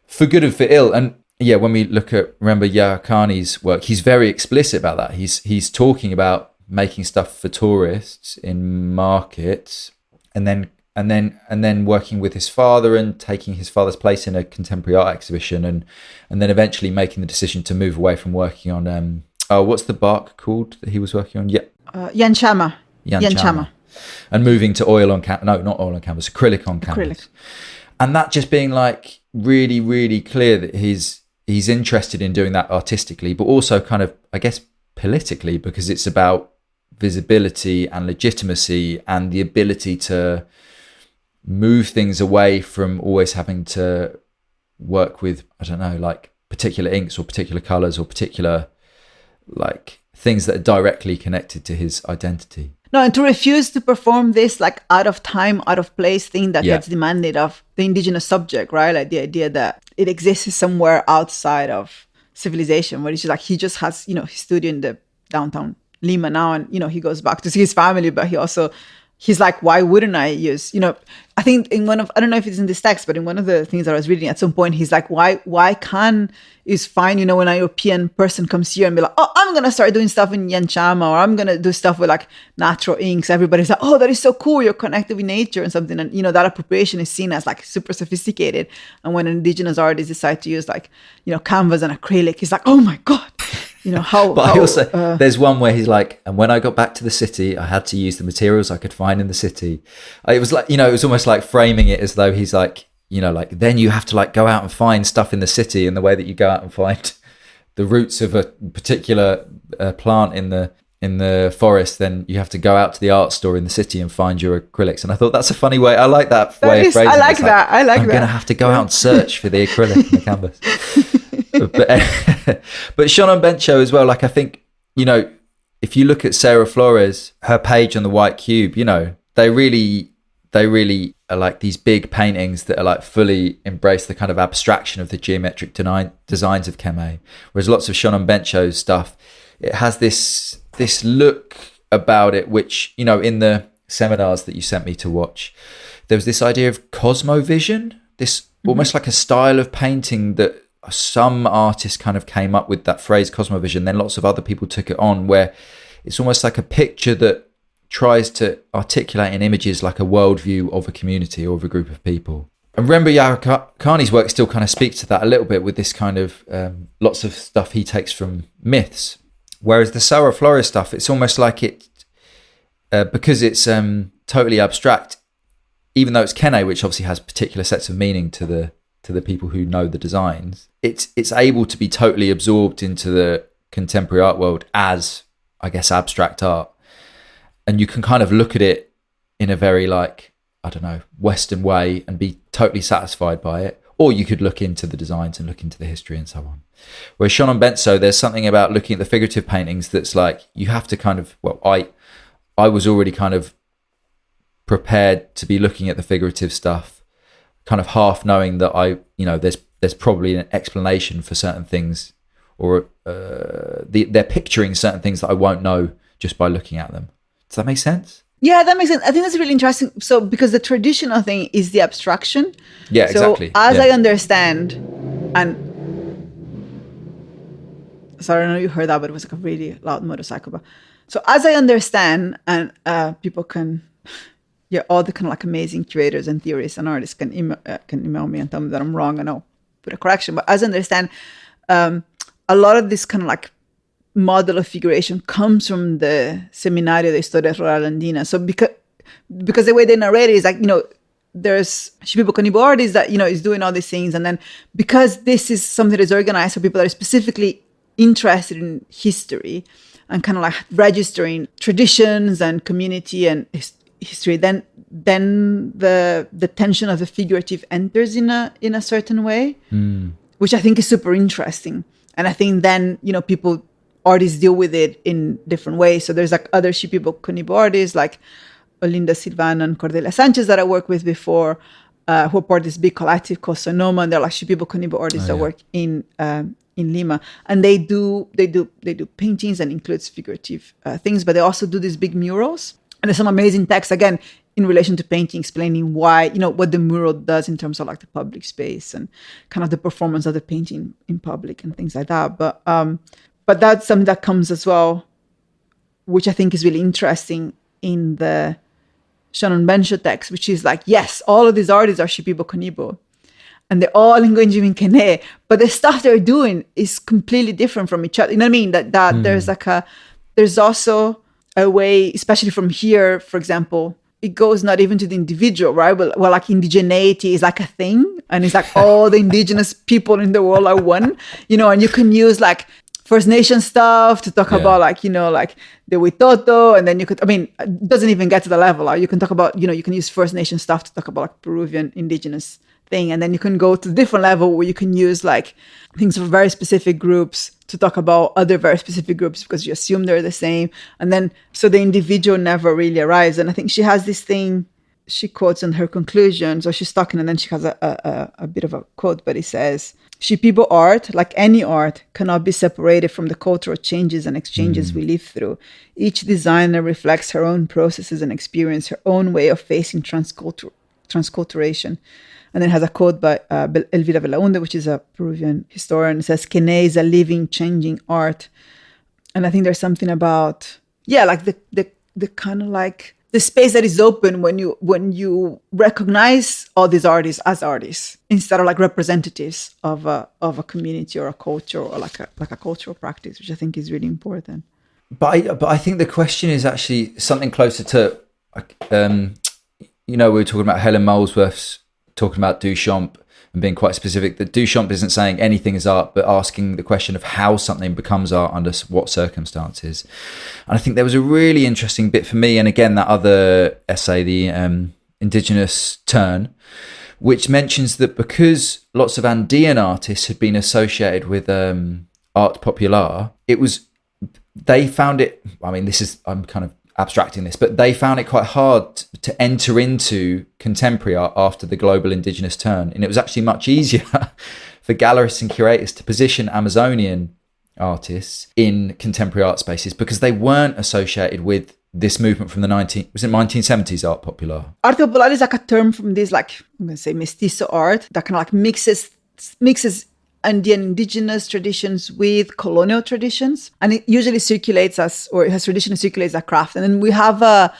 for good and for ill. And when we look at Rember Yaakani's work, he's very explicit about that. He's talking about making stuff for tourists in markets, and then working with his father and taking his father's place in a contemporary art exhibition, and then eventually making the decision to move away from working on what's the bark called that he was working on? Yanchama. And moving to oil on canvas, no, not oil on canvas, acrylic on canvas. And that just being like really, really clear that he's interested in doing that artistically, but also kind of, I guess, politically, because it's about visibility and legitimacy and the ability to move things away from always having to work with, I don't know, like particular inks or particular colors or particular like things that are directly connected to his identity. No, and to refuse to perform this like out of time, out of place thing that gets demanded of the indigenous subject, right? Like the idea that it exists somewhere outside of civilization, where it's like he just has, his studio in the downtown Lima now, and he goes back to see his family, but he's like, why wouldn't I use, I think in one of, I don't know if it's in this text, but in one of the things that I was reading at some point, he's like, why can't it's fine, when a European person comes here and be like, oh, I'm going to start doing stuff in Yanchama, or I'm going to do stuff with like natural inks. Everybody's like, oh, that is so cool. You're connected with nature and something. And, that appropriation is seen as like super sophisticated. And when indigenous artists decide to use like, canvas and acrylic, he's like, oh my God. But I also, there's one where he's like, and when I got back to the city, I had to use the materials I could find in the city. It was like, it was almost like framing it as though he's like, like then you have to like go out and find stuff in the city in the way that you go out and find the roots of a particular plant in the in the forest, then you have to go out to the art store in the city and find your acrylics. And I thought that's a funny way. I like that way of phrasing it. I like that. I'm going to have to go out and search for the acrylic in the canvas. But Favaron and Bensho as well. Like, I think, you know, if you look at Sarah Flores, her page on the white cube, you know, they really are like these big paintings that are like fully embrace the kind of abstraction of the geometric designs of Keme. Whereas lots of Favaron and Bensho's stuff, it has this look about it, which, you know, in the seminars that you sent me to watch, there was this idea of cosmovision, this almost like a style of painting that some artists kind of came up with, that phrase cosmovision. Then lots of other people took it on, where it's almost like a picture that tries to articulate in images like a worldview of a community or of a group of people. And Rember Yarakani's work still kind of speaks to that a little bit, with this kind of lots of stuff he takes from myths. Whereas the Sarah Flores stuff, it's almost like it, because it's totally abstract, even though it's Kene, which obviously has particular sets of meaning to the people who know the designs, it's able to be totally absorbed into the contemporary art world as, I guess, abstract art. And you can kind of look at it in a very, like, I don't know, Western way and be totally satisfied by it. Or you could look into the designs and look into the history and so on. Whereas Favaron and Bensho, there's something about looking at the figurative paintings that's like, you have to kind of, well, I was already kind of prepared to be looking at the figurative stuff, kind of half knowing that there's probably an explanation for certain things, or they're picturing certain things that I won't know just by looking at them. Does that make sense? Yeah, that makes sense. I think that's really interesting. So, because the traditional thing is the abstraction. Yeah, exactly. So, as I understand, and sorry, I don't know you heard that, but it was like a really loud motorcycle. But so, as I understand, and people can, all the kind of like amazing curators and theorists and artists can email me and tell me that I'm wrong, and I'll put a correction. But as I understand, a lot of this kind of like model of figuration comes from the Seminario de Historia Rural Andina. So because the way they narrate it is like, you know, there's Shipibo-Konibo artists that, you know, is doing all these things. And then because this is something that's organized for people that are specifically interested in history and kind of like registering traditions and community and history, then the tension of the figurative enters in a certain way, which I think is super interesting. And I think then, you know, artists deal with it in different ways. So there's like other Shipibo-Konibo artists like Olinda Silvana and Cordelia Sanchez that I worked with before, who are part of this big collective called Sonoma, and they're like Shipibo-Konibo artists that work in Lima, and they do paintings and includes figurative things, but they also do these big murals. And there's some amazing text again in relation to painting, explaining why, you know, what the mural does in terms of like the public space and kind of the performance of the painting in public and things like that. But that's something that comes as well, which I think is really interesting in the Favaron and Bensho text, which is like, yes, all of these artists are Shipibo-Konibo, and they're all engaging in Kene, but the stuff they're doing is completely different from each other. You know what I mean? That there's also a way, especially from here, for example, it goes not even to the individual, right? Well, like indigeneity is like a thing, and it's like all the indigenous people in the world are one, you know, and you can use like First Nation stuff to talk about like, you know, like the Witoto, and then you could, I mean, it doesn't even get to the level. Like you can talk about, you know, you can use First Nation stuff to talk about like Peruvian indigenous thing. And then you can go to a different level where you can use like things for very specific groups to talk about other very specific groups because you assume they're the same. And then, so the individual never really arrives. And I think she has this thing she quotes in her conclusion. So she's talking and then she has a bit of a quote, but it says, Shipibo art, like any art, cannot be separated from the cultural changes and exchanges we live through. Each designer reflects her own processes and experience, her own way of facing transculturation. And then has a quote by Elvira Belaunde, which is a Peruvian historian. It says, Kene is a living, changing art. And I think there's something about, like the kind of like the space that is open when you recognize all these artists as artists instead of like representatives of a community or a culture or like a cultural practice, which I think is really important. But I think the question is actually something closer to, we were talking about Helen Molesworth's talking about Duchamp and being quite specific, that Duchamp isn't saying anything is art, but asking the question of how something becomes art under what circumstances. And I think there was a really interesting bit for me, and again, that other essay, the Indigenous turn, which mentions that because lots of Andean artists had been associated with art populaire, they found it, I mean, I'm kind of abstracting this, but they found it quite hard to enter into contemporary art after the global Indigenous turn. And it was actually much easier for gallerists and curators to position Amazonian artists in contemporary art spaces because they weren't associated with this movement from the 1970s art populaire. Arte popular is like a term from this, like, I'm going to say mestizo art that kind of like mixes Andean indigenous traditions with colonial traditions. And it usually circulates it has traditionally circulates as a craft. And then we have a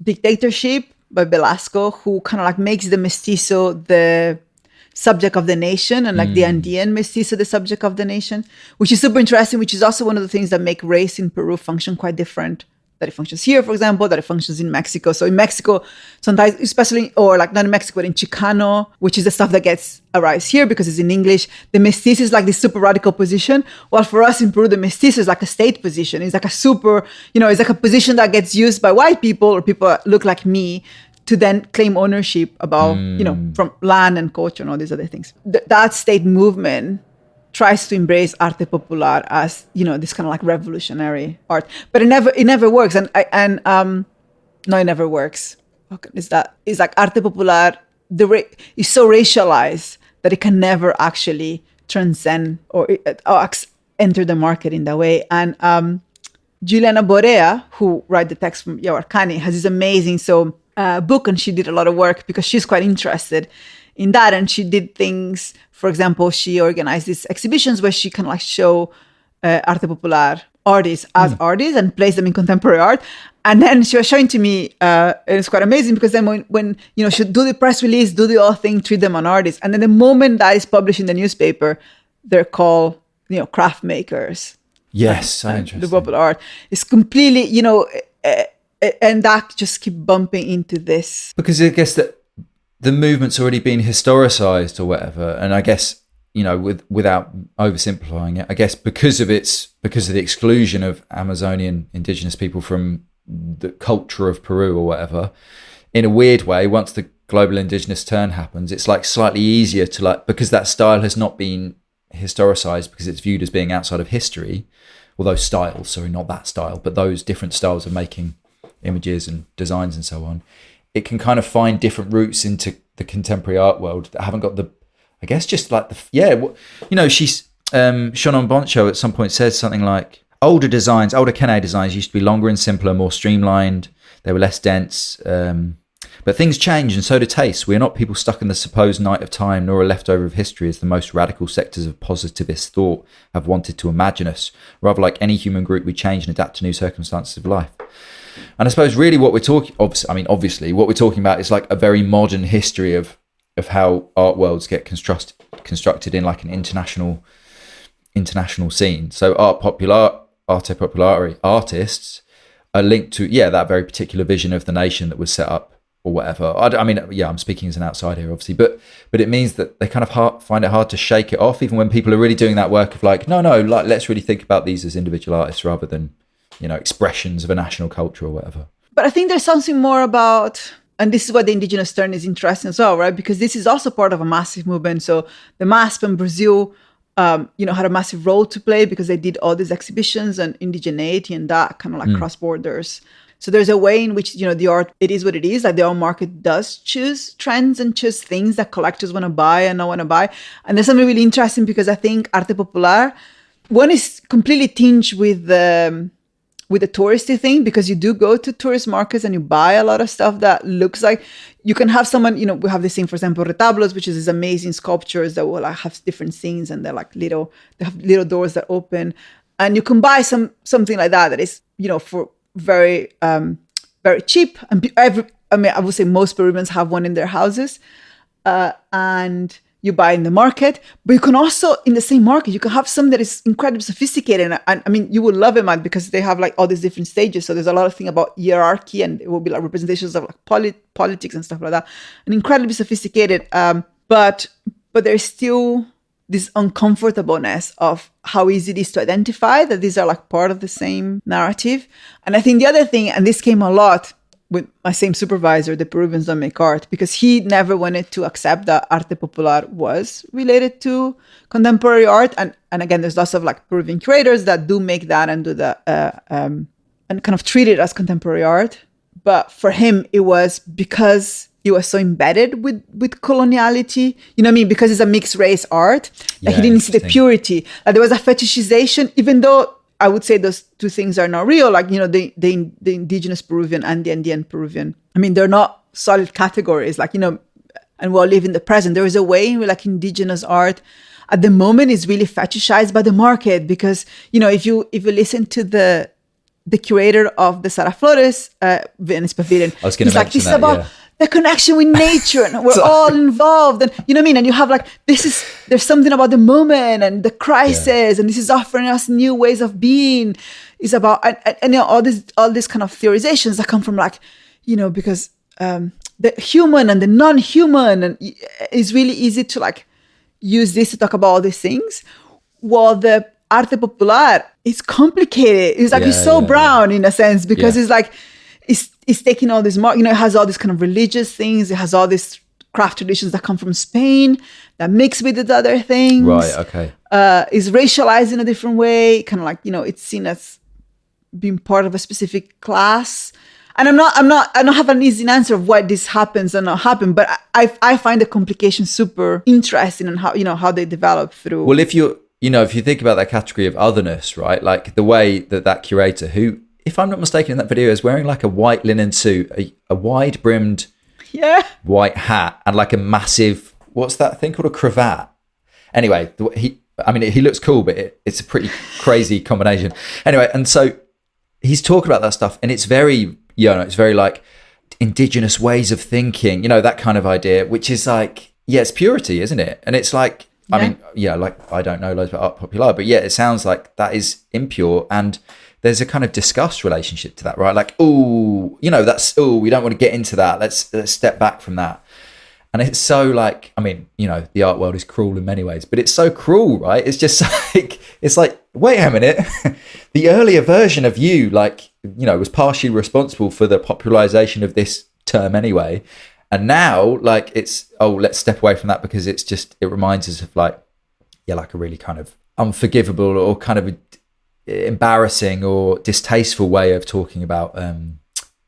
Dictatorship by Velasco, who kind of like makes the mestizo the subject of the nation, and like the Andean mestizo the subject of the nation, which is super interesting, which is also one of the things that make race in Peru function quite different. That it functions here, for example, that it functions in Mexico. So in Mexico, sometimes, especially, or like not in Mexico, but in Chicano, which is the stuff that arrives here because it's in English, the mestizo is like this super radical position. While for us in Peru, the mestizo is like a state position. It's like a super, it's like a position that gets used by white people or people that look like me to then claim ownership about, from land and culture and all these other things. That state movement tries to embrace arte popular as, this kind of like revolutionary art, but it never works. No, it never works. It's like arte popular, is so racialized that it can never actually transcend or enter the market in that way. And Juliana Borea, who wrote the text from Yawarkani, has this amazing book, and she did a lot of work because she's quite interested in that. And she did things, for example, she organized these exhibitions where she can like show arte popular artists as artists and place them in contemporary art. And then she was showing to me, it's quite amazing because then when she do the press release, do the whole thing, treat them on artists. And then the moment that is published in the newspaper, they're called, craft makers. Yes, so interesting. The popular art is completely, and that just keep bumping into this. Because I guess that the movement's already been historicized or whatever, and I guess without oversimplifying it, I guess because of the exclusion of Amazonian indigenous people from the culture of Peru or whatever, in a weird way, once the global indigenous turn happens, it's like slightly easier to because that style has not been historicized because it's viewed as being outside of history, or those styles, sorry, not that style, but those different styles of making images and designs and so on. It can kind of find different routes into the contemporary art world that haven't got she's Favaron and Bensho at some point says something like older Kene designs used to be longer and simpler, more streamlined, they were less dense, but things change and so do tastes. We are not people stuck in the supposed night of time, nor a leftover of history as the most radical sectors of positivist thought have wanted to imagine us. Rather, like any human group, we change and adapt to new circumstances of life. And I suppose really what we're talking, obviously what we're talking about is like a very modern history of how art worlds get constructed in like an international scene. So arte populare artists are linked to that very particular vision of the nation that was set up or whatever. I'm speaking as an outsider here, obviously, but it means that they kind of find it hard to shake it off, even when people are really doing that work of like, no, like let's really think about these as individual artists rather than expressions of a national culture or whatever. But I think there's something more about, and this is why the Indigenous turn is interesting as well, right? Because this is also part of a massive movement. So the MASP in Brazil, had a massive role to play because they did all these exhibitions on indigeneity and that kind of like cross borders. So there's a way in which, the art, it is what it is. Like the art market does choose trends and choose things that collectors want to buy and not want to buy. And there's something really interesting because I think arte popular, one is completely tinged with the touristy thing, because you do go to tourist markets and you buy a lot of stuff that looks like you can have someone, we have this thing, for example, retablos, which is these amazing sculptures that will like have different scenes and they're like they have little doors that open, and you can buy something like that is, for very, very cheap. And I would say most Peruvians have one in their houses, and you buy in the market, but you can also, in the same market, you can have some that is incredibly sophisticated. And you will love it, man, because they have like all these different stages. So there's a lot of thing about hierarchy, and it will be like representations of like politics and stuff like that. And incredibly sophisticated. But but there's still this uncomfortableness of how easy it is to identify that these are like part of the same narrative. And I think the other thing, and this came a lot with my same supervisor, the Peruvians don't make art, because he never wanted to accept that arte popular was related to contemporary art. And again, there's lots of like Peruvian curators that do make that and do that and kind of treat it as contemporary art. But for him, it was because he was so embedded with coloniality, you know what I mean? Because it's a mixed race art, that he didn't see the purity. Like there was a fetishization, even though I would say those two things are not real. Like, you know, the indigenous Peruvian and the Andean Peruvian. I mean, they're not solid categories. Like, you know, and we all live in the present. There is a way where like indigenous art at the moment is really fetishized by the market, because, you know, if you listen to the curator of the Sara Flores Venice Pavilion, I was going to mention this is about the connection with nature, and we're all involved, and you know what I mean. And you have like there's something about the moment and the crisis, and this is offering us new ways of being. It's about and you know, all these kind of theorizations that come from like, you know, because the human and the non-human, and it's really easy to like use this to talk about all these things, while the arte popular is complicated. It's like it's so brown in a sense, because it's like it's taking all this, you know, it has all these kind of religious things. It has all these craft traditions that come from Spain that mix with the other things. Right. Okay. Is racialized in a different way. Kind of like, you know, it's seen as being part of a specific class. And I don't have an easy answer of why this happens and not happen, but I find the complication super interesting and how, you know, how they develop through. Well, if you think about that category of otherness, right? Like the way that curator, who, if I'm not mistaken, in that video is wearing like a white linen suit, a wide brimmed white hat, and like a massive, what's that thing called, a cravat? Anyway, he looks cool, but it's a pretty crazy combination. Anyway, and so he's talking about that stuff, and it's very, you know, it's very like indigenous ways of thinking, you know, that kind of idea, which is like, it's purity, isn't it? And it's like, I mean, like I don't know loads about art popular, but it sounds like that is impure, and there's a kind of disgust relationship to that, right? Like, oh, you know, we don't want to get into that. Let's step back from that. And it's so like, I mean, you know, the art world is cruel in many ways, but it's so cruel, right? It's just like, it's like, wait a minute, the earlier version of you, like, you know, was partially responsible for the popularization of this term anyway. And now, like, it's, let's step away from that, because it's just, it reminds us of like, like a really kind of unforgivable or kind of embarrassing or distasteful way of talking about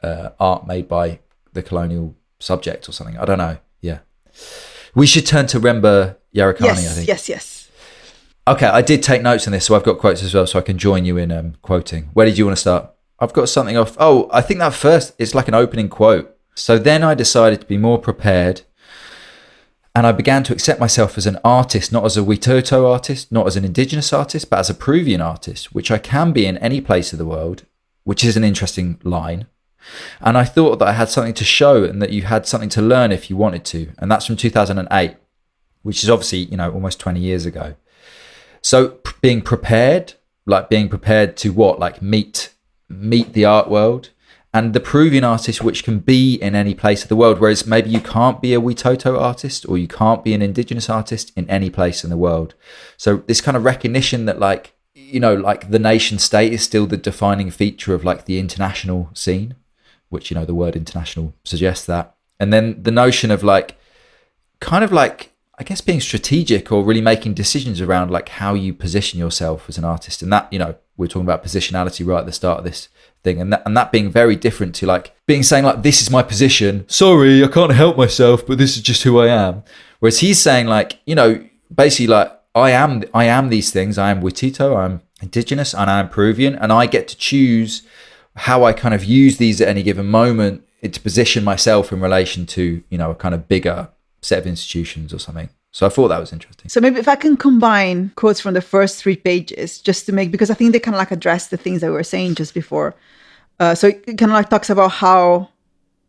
art made by the colonial subject or something. I don't know. Yeah. We should turn to Rember Yarakani, I think. Yes. Okay, I did take notes on this, so I've got quotes as well, so I can join you in quoting. Where did you want to start? I've got something off. I think that first, it's like an opening quote. So then I decided to be more prepared, and I began to accept myself as an artist, not as a Witoto artist, not as an indigenous artist, but as a Peruvian artist, which I can be in any place of the world, which is an interesting line. And I thought that I had something to show, and that you had something to learn if you wanted to. And that's from 2008, which is obviously, you know, almost 20 years ago. So being prepared to what? Like meet the art world and the Peruvian artist, which can be in any place of the world. Whereas maybe you can't be a Witoto artist, or you can't be an indigenous artist in any place in the world. So this kind of recognition that, like, you know, like the nation state is still the defining feature of like the international scene, which, you know, the word international suggests that. And then the notion of like, kind of like, I guess being strategic or really making decisions around like how you position yourself as an artist. And that, you know, we're talking about positionality right at the start of this thing, and that being very different to like saying like, this is my position, sorry, I can't help myself, but this is just who I am. Whereas he's saying like, you know, basically like, I am these things. I am Witito, I'm indigenous, and I'm Peruvian, and I get to choose how I kind of use these at any given moment to position myself in relation to, you know, a kind of bigger set of institutions or something. So I thought that was interesting. So maybe if I can combine quotes from the first 3 pages, just to make, because I think they kind of like address the things that we were saying just before. So it kind of like talks about how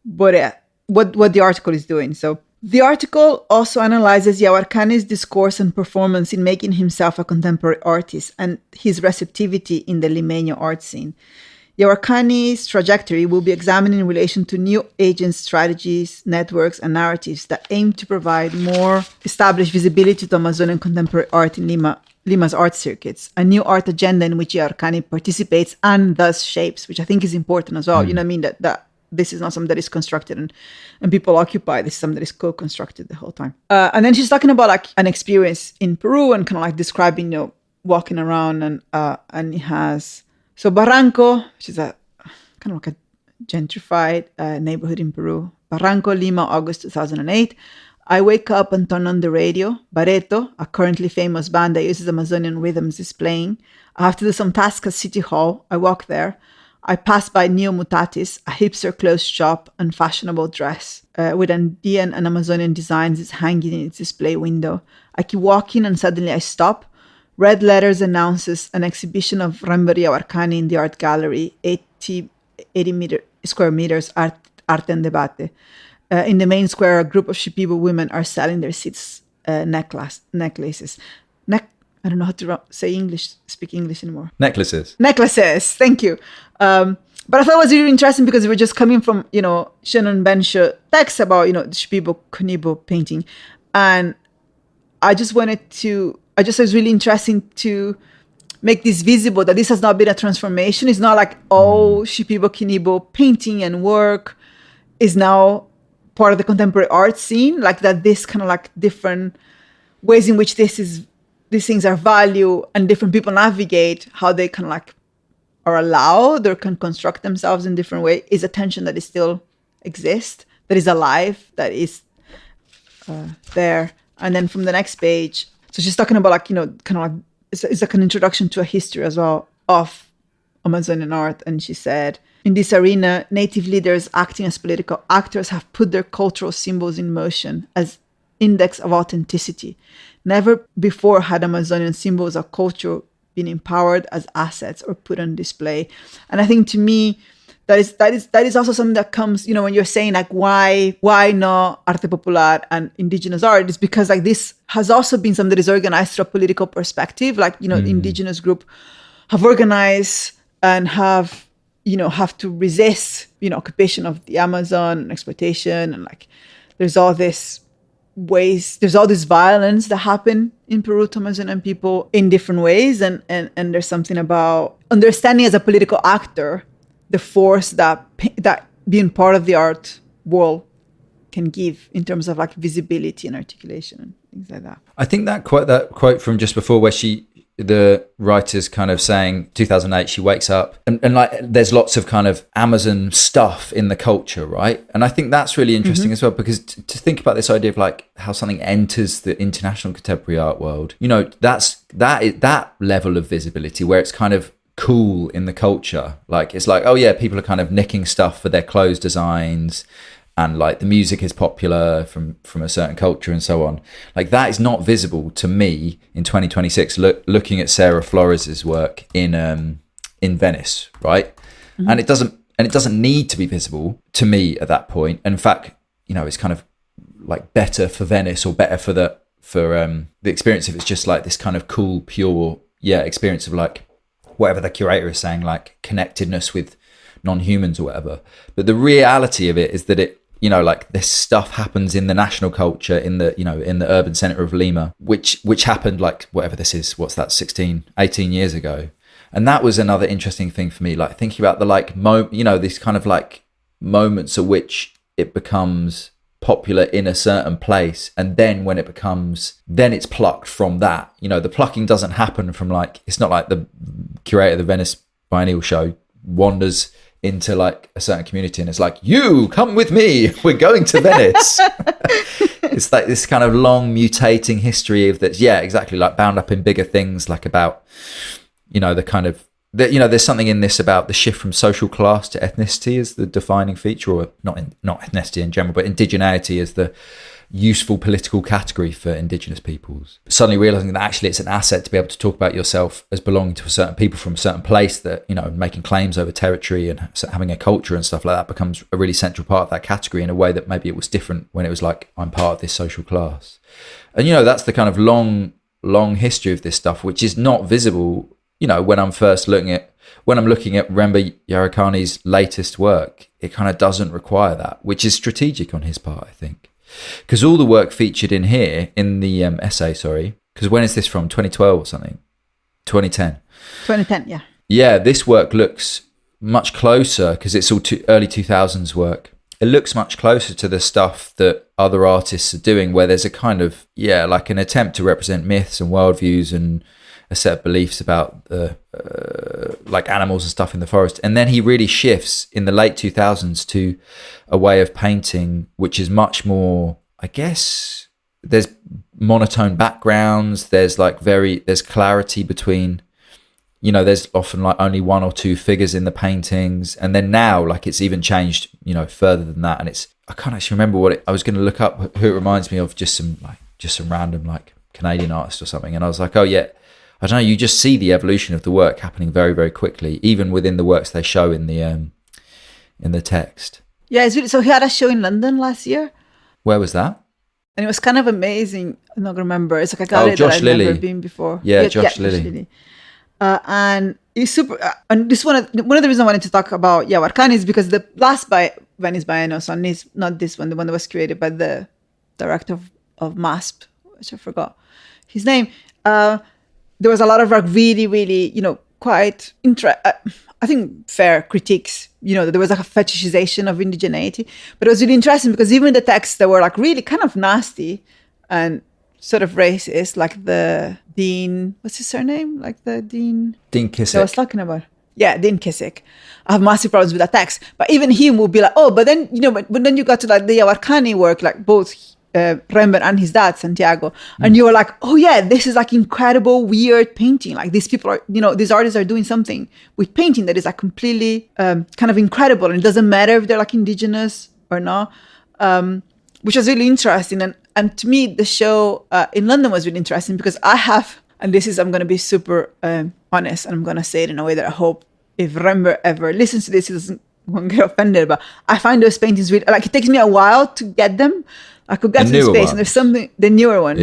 Borea, what the article is doing. So the article also analyzes Yarakani's discourse and performance in making himself a contemporary artist and his receptivity in the Limeño art scene. Yawarkani's trajectory will be examined in relation to new agents, strategies, networks, and narratives that aim to provide more established visibility to Amazonian contemporary art in Lima's art circuits, a new art agenda in which Yawarkani participates and thus shapes, which I think is important as well. You know what I mean? That this is not something that is constructed and people occupy. This is something that is co-constructed the whole time. And then she's talking about like an experience in Peru and kind of like describing, walking around and it has... So Barranco, which is a kind of like a gentrified neighborhood in Peru. Barranco, Lima, August 2008. I wake up and turn on the radio. Barreto, a currently famous band that uses Amazonian rhythms, is playing. I have to do some tasks at City Hall. I walk there. I pass by Neo Mutatis, a hipster clothes shop and fashionable dress with Andean and Amazonian designs is hanging in its display window. I keep walking and suddenly I stop. Red letters announces an exhibition of Rember Yawarkani in the art gallery, 80 square meters, art and debate. In the main square, a group of Shipibo women are selling their seats necklaces. I don't know how to speak English anymore. Necklaces, thank you. But I thought it was really interesting because we're just coming from, Favaron and Bensho text about, the Shipibo-Konibo painting. And I just it was really interesting to make this visible, that this has not been a transformation. It's not like, Shipibo-Konibo painting and work is now part of the contemporary art scene. Like that this kind of like different ways in which these things are valued and different people navigate how they kind of like are allowed or can construct themselves in different ways is a tension that is still exists, that is alive, that is there. And then from the next page, so she's talking about like, kind of like, it's like an introduction to a history as well of Amazonian art. And she said, in this arena, native leaders acting as political actors have put their cultural symbols in motion as index of authenticity. Never before had Amazonian symbols of culture been empowered as assets or put on display. And I think to me, that is also something that comes, when you're saying like why not arte popular and indigenous art, is because like this has also been something that is organized through a political perspective. Like, the indigenous group have organized and have to resist, occupation of the Amazon and exploitation. And like, there's all this violence that happen in Peru to Amazonian people in different ways. And there's something about understanding as a political actor the force that being part of the art world can give in terms of like visibility and articulation and things like that. I think that quote from just before where the writer's kind of saying 2008, she wakes up and like there's lots of kind of Amazon stuff in the culture, right? And I think that's really interesting as well, because to think about this idea of like how something enters the international contemporary art world, that level of visibility where it's kind of cool in the culture. Like it's like, oh yeah, people are kind of nicking stuff for their clothes designs, and like the music is popular from a certain culture and so on. Like that is not visible to me in 2026 looking at Sarah Flores's work in Venice, right? And it doesn't need to be visible to me at that point. And in fact, it's kind of like better for Venice or better for the experience if it's just like this kind of cool, pure experience of like whatever the curator is saying, like connectedness with non-humans or whatever. But the reality of it is that it, like this stuff happens in the national culture, in the urban center of Lima, which happened like whatever this is, what's that, 18 years ago. And that was another interesting thing for me, like thinking about the like, these kind of like moments at which it becomes popular in a certain place, and then when then it's plucked from that. The plucking doesn't happen from like, it's not like the curator of the Venice Biennial show wanders into like a certain community and it's like, you come with me, we're going to Venice. It's like this kind of long mutating history of that, exactly, like bound up in bigger things, like about the kind of there's something in this about the shift from social class to ethnicity as the defining feature, or not ethnicity in general, but indigeneity as the useful political category for indigenous peoples. Suddenly realizing that actually it's an asset to be able to talk about yourself as belonging to a certain people from a certain place, that making claims over territory and having a culture and stuff like that becomes a really central part of that category in a way that maybe it was different when it was like, I'm part of this social class. And that's the kind of long history of this stuff, which is not visible when I'm first looking at when I'm looking at Rember Yarakani's latest work, it kind of doesn't require that, which is strategic on his part, I think. Because all the work featured in here, in the essay, because when is this from? 2012 or something? 2010. 2010, yeah. Yeah, this work looks much closer, because it's all early 2000s work. It looks much closer to the stuff that other artists are doing, where there's a kind of, like an attempt to represent myths and worldviews and a set of beliefs about like animals and stuff in the forest. And then he really shifts in the late 2000s to a way of painting which is much more, I guess, there's monotone backgrounds, there's clarity between, there's often like only one or two figures in the paintings. And then now, like, it's even changed, further than that. And I can't actually remember I was going to look up who it reminds me of, just some random like Canadian artist or something. And I was like, oh yeah, I don't know, you just see the evolution of the work happening very, very quickly, even within the works they show in the text. Yeah, it's really, so he had a show in London last year. Where was that? And it was kind of amazing. I'm not remember. It's like a gallery that I've never been before. Yeah, Josh Lilly. And it's super. And this one of the reasons I wanted to talk about Yarakani is because the last Venice Biennial, so not this one, the one that was created by the director of MASP, which I forgot his name. There was a lot of like really, really, quite I think fair critiques. There was like a fetishization of indigeneity, but it was really interesting because even the texts that were like really kind of nasty and sort of racist, like the Dean, what's his surname? Like the Dean Kissick. I was talking about. Yeah, Dean Kissick. I have massive problems with that text, but even him would be like, oh, but then but then you got to like the Yarakani work, like both Rember and his dad Santiago, and you were like, oh yeah, this is like incredible weird painting, like these people are, these artists are doing something with painting that is like completely kind of incredible, and it doesn't matter if they're like indigenous or not, which was really interesting. And to me the show in London was really interesting because I have, and this is, I'm going to be super honest, and I'm going to say it in a way that I hope if Rember ever listens to this, he won't get offended, but I find those paintings really, like, it takes me a while to get them. I could get to the space ones. And there's something, the newer ones,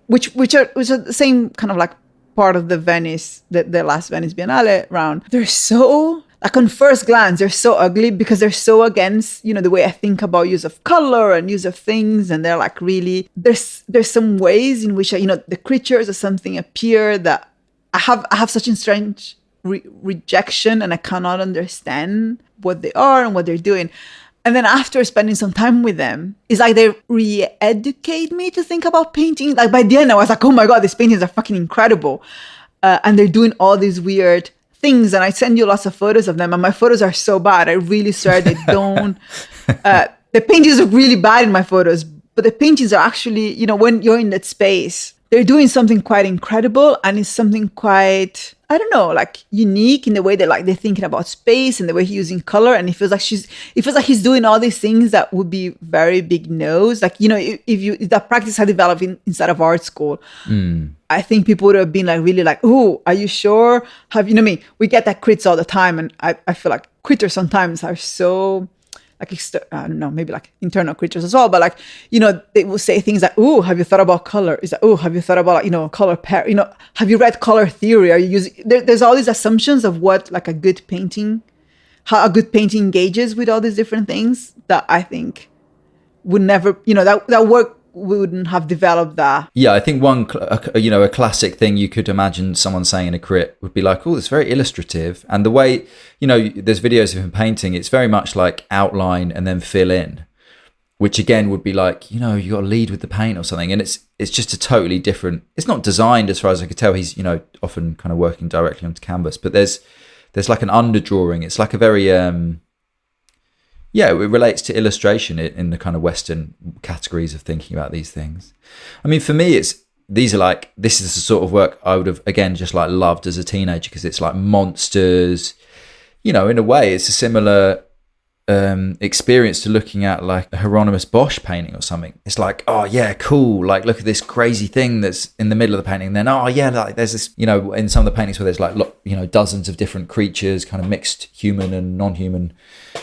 which are the same kind of like part of the Venice, the last Venice Biennale round. They're so, like, on first glance, they're so ugly because they're so against, the way I think about use of color and use of things. And they're like really, there's some ways in which, the creatures or something appear that I have such a strange rejection, and I cannot understand what they are and what they're doing. And then after spending some time with them, it's like they re-educate me to think about painting. Like by the end, I was like, oh my God, these paintings are fucking incredible. And they're doing all these weird things. And I send you lots of photos of them. And my photos are so bad. I really swear they don't. The paintings are really bad in my photos. But the paintings are actually, when you're in that space, they're doing something quite incredible. And it's something quite, I don't know, like unique in the way that like they're thinking about space and the way he's using color. And it feels like he's doing all these things that would be very big no's. Like, if that practice had developed inside of art school, I think people would have been like really like, oh, are you sure? We get that crits all the time. And I feel like critters sometimes are so like, I don't know, maybe like internal creatures as well, but like, they will say things like, oh, have you thought about color? Is like, oh, have you thought about, color pair, have you read color theory? Are you using, there's all these assumptions of what like a good painting, how a good painting engages with all these different things that I think would never, that work wouldn't have developed that. Yeah, I think a classic thing you could imagine someone saying in a crit would be like, oh, it's very illustrative. And the way, there's videos of him painting, it's very much like outline and then fill in, which again would be like, you got to lead with the paint or something. And it's just a totally different, it's not designed as far as I could tell. He's, often kind of working directly onto canvas, but there's like an underdrawing. It's like a very, it relates to illustration in the kind of Western categories of thinking about these things. I mean, for me, this is the sort of work I would have, again, just like loved as a teenager, because it's like monsters, in a way, it's a similar experience to looking at like a Hieronymus Bosch painting or something. It's like, oh yeah, cool. Like, look at this crazy thing that's in the middle of the painting. And then, oh yeah, like there's this, in some of the paintings where there's like, dozens of different creatures, kind of mixed human and non-human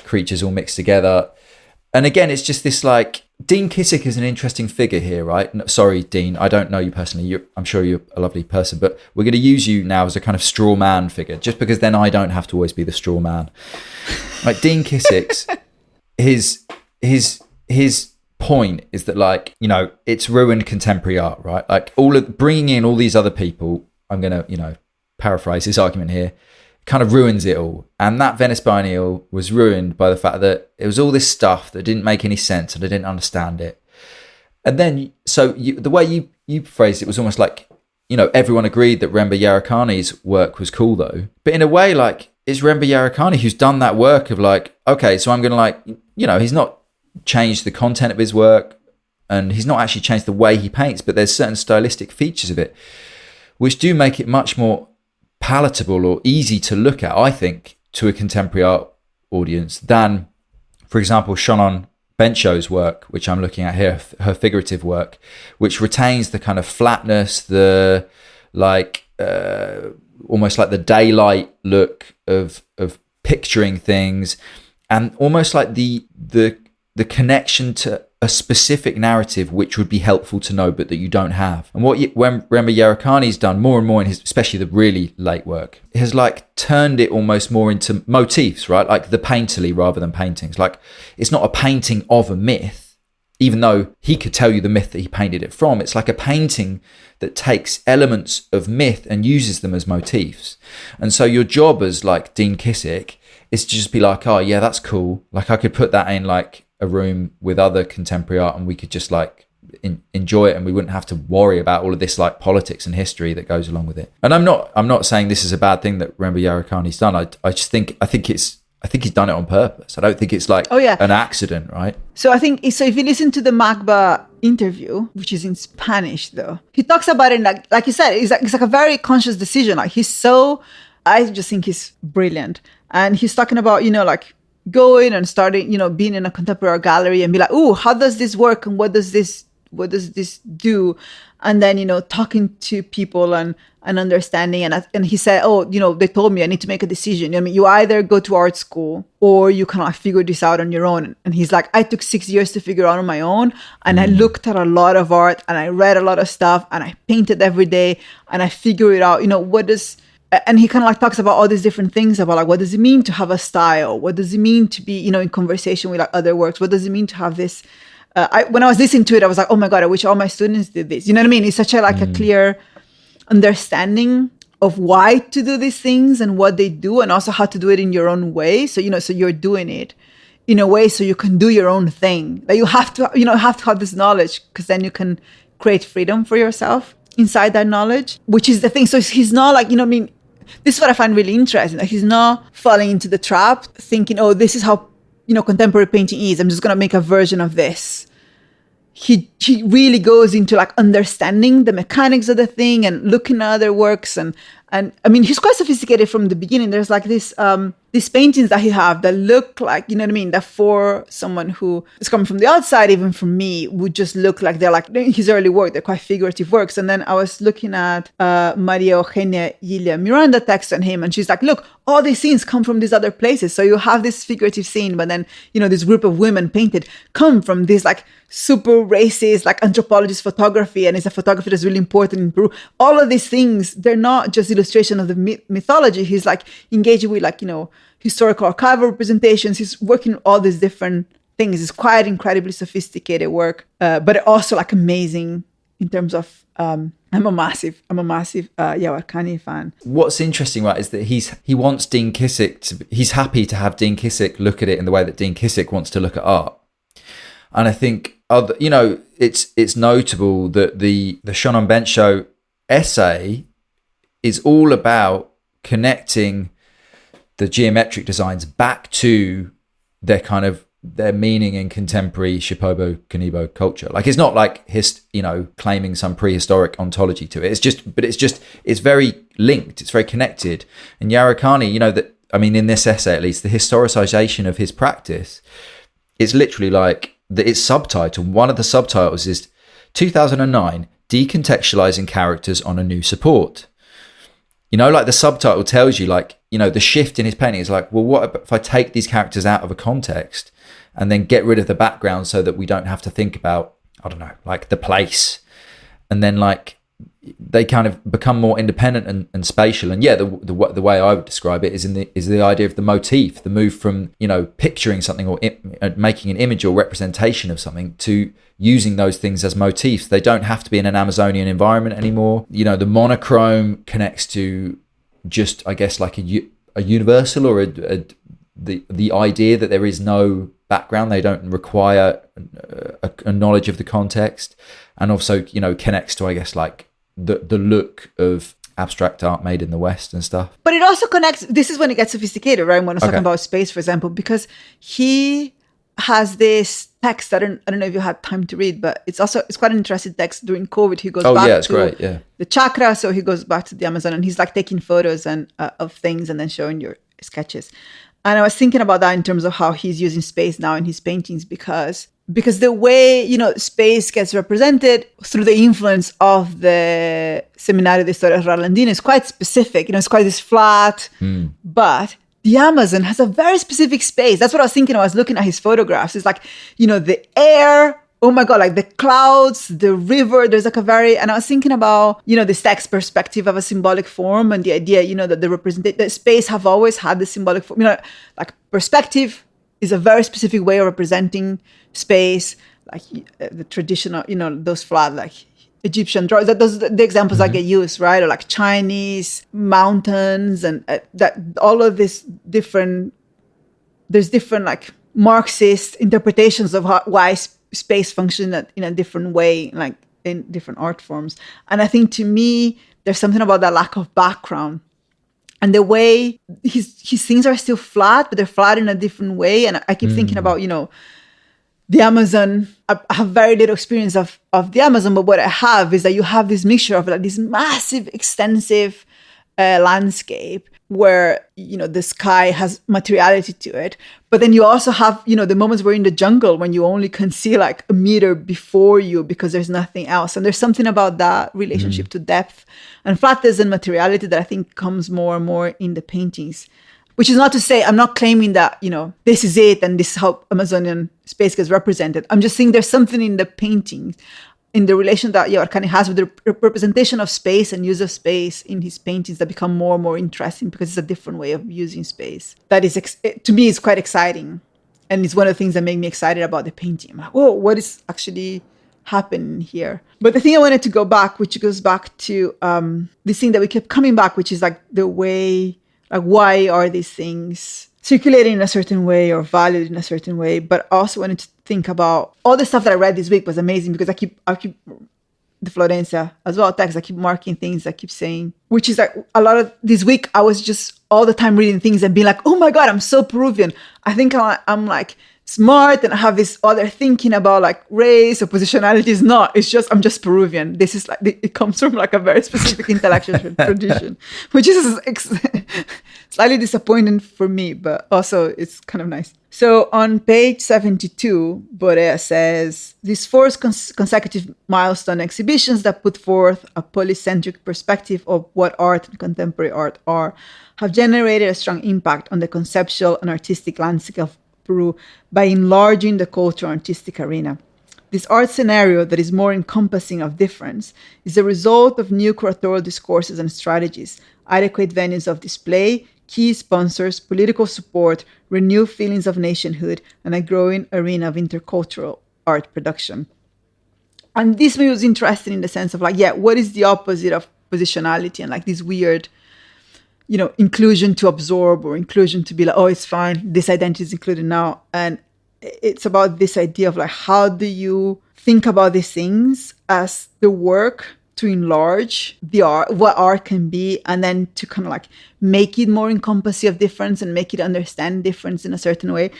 creatures all mixed together. And again, it's just this like, Dean Kissick is an interesting figure here, right? No, sorry, Dean, I don't know you personally. I'm sure you're a lovely person, but we're going to use you now as a kind of straw man figure, just because then I don't have to always be the straw man. Like Dean Kissick's, his point is that, like, you know, it's ruined contemporary art, right? Like bringing in all these other people, I'm going to, you know, paraphrase his argument here, kind of ruins it all. And that Venice Biennial was ruined by the fact that it was all this stuff that didn't make any sense and I didn't understand it. And then, so the way you phrased it was almost like, you know, everyone agreed that Rember Yarakani's work was cool though. But in a way, like, it's Rember Yarakani who's done that work of like, okay, so I'm going to like, you know, he's not changed the content of his work and he's not actually changed the way he paints, but there's certain stylistic features of it which do make it much more palatable or easy to look at, I think, to a contemporary art audience than, for example, Favaron and Bensho's work, which I'm looking at here, her figurative work, which retains the kind of flatness, the like almost like the daylight look of picturing things, and almost like the connection to a specific narrative which would be helpful to know but that you don't have. And when Rember Yarakani's done more and more in his, especially the really late work, has like turned it almost more into motifs, right? Like the painterly rather than paintings. Like it's not a painting of a myth, even though he could tell you the myth that he painted it from. It's like a painting that takes elements of myth and uses them as motifs. And so your job as like Dean Kissick is to just be like, oh yeah, that's cool. Like I could put that in like a room with other contemporary art and we could just like enjoy it and we wouldn't have to worry about all of this like politics and history that goes along with it. And I'm not saying this is a bad thing that Rember Yarakani's done. I think he's done it on purpose. I don't think it's like an accident, right? So if you listen to the Magba interview, which is in Spanish though, he talks about it like you said, it's like a very conscious decision. Like I just think he's brilliant. And he's talking about, you know, like going and starting, you know, being in a contemporary gallery and be like, oh, how does this work? And what does this do? And then, you know, talking to people and understanding. And he said, oh, you know, they told me I need to make a decision. I mean, you either go to art school or you can like figure this out on your own. And he's like, I took 6 years to figure out on my own. And I looked at a lot of art and I read a lot of stuff and I painted every day and I figured it out, you know, and he kind of like talks about all these different things about like, what does it mean to have a style? What does it mean to be, you know, in conversation with like other works? What does it mean to have this? When I was listening to it, I was like, oh my God, I wish all my students did this. You know what I mean? It's such a clear understanding of why to do these things and what they do and also how to do it in your own way. So, you know, so you're doing it in a way so you can do your own thing. Like you have to have this knowledge because then you can create freedom for yourself inside that knowledge, which is the thing. So he's not like, you know what I mean? This is what I find really interesting. Like he's not falling into the trap thinking, oh, this is how, you know, contemporary painting is. I'm just going to make a version of this. He really goes into like understanding the mechanics of the thing and looking at other works. And I mean, he's quite sophisticated from the beginning. There's like these paintings that he have that look like, you know what I mean? That for someone who is coming from the outside, even from me, would just look like they're like his early work. They're quite figurative works. And then I was looking at Maria Eugenia Ilia Miranda text on him. And she's like, look, all these scenes come from these other places. So you have this figurative scene, but then, you know, this group of women painted come from this like super racist, like anthropologist photography. And it's a photography that's really important in Peru. All of these things, they're not just illustration of the mythology. He's like engaging with like, you know, historical archival representations. He's working on all these different things. It's quite incredibly sophisticated work, but also like amazing in terms of, I'm a massive Yarakani fan. What's interesting, right, is that he wants Dean Kissick he's happy to have Dean Kissick look at it in the way that Dean Kissick wants to look at art. And I think, you know, it's notable that the Favaron and Bensho essay is all about connecting the geometric designs back to their meaning in contemporary Shipibo-Konibo culture. Like it's not like claiming some prehistoric ontology to it. It's very linked. It's very connected. And Yarakani, you know, in this essay at least, the historicization of his practice is literally like its subtitle. One of the subtitles is 2009, decontextualizing characters on a new support. You know, like the subtitle tells you, like, you know, the shift in his painting is like, well, what if I take these characters out of a context and then get rid of the background so that we don't have to think about, I don't know, like the place. And then like they kind of become more independent and spatial. And yeah, the way I would describe it is the idea of the motif, the move from, you know, picturing something or making an image or representation of something to using those things as motifs. They don't have to be in an Amazonian environment anymore. You know, the monochrome connects to just, I guess, like a universal or the idea that there is no background. They don't require a knowledge of the context, and also, you know, connects to, I guess, like the look of abstract art made in the West and stuff. But it also connects, this is when it gets sophisticated, right? When I was talking about space, for example, because he has this text, I don't know if you had time to read, but it's quite an interesting text. During COVID, he goes back to the chakra, so he goes back to the Amazon, and he's like taking photos and of things and then showing your sketches. And I was thinking about that in terms of how he's using space now in his paintings, because the way, you know, space gets represented through the influence of the Seminario de Historia Rural Andina is quite specific. You know, it's quite this flat, but the Amazon has a very specific space. That's what I was thinking. I was looking at his photographs. It's like, you know, the air, oh my God, like the clouds, the river, there's like and I was thinking about, you know, this text perspective of a symbolic form and the idea, you know, that the space have always had the symbolic form, you know, like perspective is a very specific way of representing space, like the traditional, you know, those flat, like Egyptian drawings, those are the examples that get used, right? Or like Chinese mountains and that all of this there's different like Marxist interpretations of why space functions in a different way, like in different art forms. And I think to me, there's something about that lack of background. And the way his things are still flat, but they're flat in a different way. And I keep thinking about, you know, the Amazon. I have very little experience of the Amazon, but what I have is that you have this mixture of like this massive, extensive landscape where, you know, the sky has materiality to it. But then you also have, you know, the moments where you're in the jungle when you only can see like a meter before you because there's nothing else. And there's something about that relationship to depth and flatness and materiality that I think comes more and more in the paintings. Which is not to say, I'm not claiming that, you know, this is it and this is how Amazonian space gets represented. I'm just saying there's something in the paintings, in the relation that Arcani has with the representation of space and use of space in his paintings that become more and more interesting because it's a different way of using space. That is, to me, is quite exciting. And it's one of the things that make me excited about the painting. I'm like, whoa, what is actually happening here? But the thing I wanted to go back, which goes back to this thing that we kept coming back, which is like the way, like why are these things circulating in a certain way or valued in a certain way? But I also wanted to think about all the stuff that I read this week was amazing because I keep the Florencia as well text. I keep marking things. I keep saying, which is like a lot of this week. I was just all the time reading things and being like, oh my God, I'm so Peruvian. I think I'm like smart and I have this other thinking about like race or positionality. Is not. It's just I'm just Peruvian. This is like it comes from like a very specific intellectual tradition, which is slightly disappointing for me, but also it's kind of nice. So on page 72, Borea says, these 4 consecutive milestone exhibitions that put forth a polycentric perspective of what art and contemporary art are have generated a strong impact on the conceptual and artistic landscape of Peru by enlarging the cultural and artistic arena. This art scenario that is more encompassing of difference is the result of new curatorial discourses and strategies, adequate venues of display, key sponsors, political support, renewed feelings of nationhood, and a growing arena of intercultural art production. And this was interesting in the sense of like, yeah, what is the opposite of positionality and like this weird, you know, inclusion to absorb or inclusion to be like, oh, it's fine, this identity is included now. And it's about this idea of like, how do you think about these things as the work to enlarge the art, what art can be, and then to kind of like make it more encompassing of difference and make it understand difference in a certain way.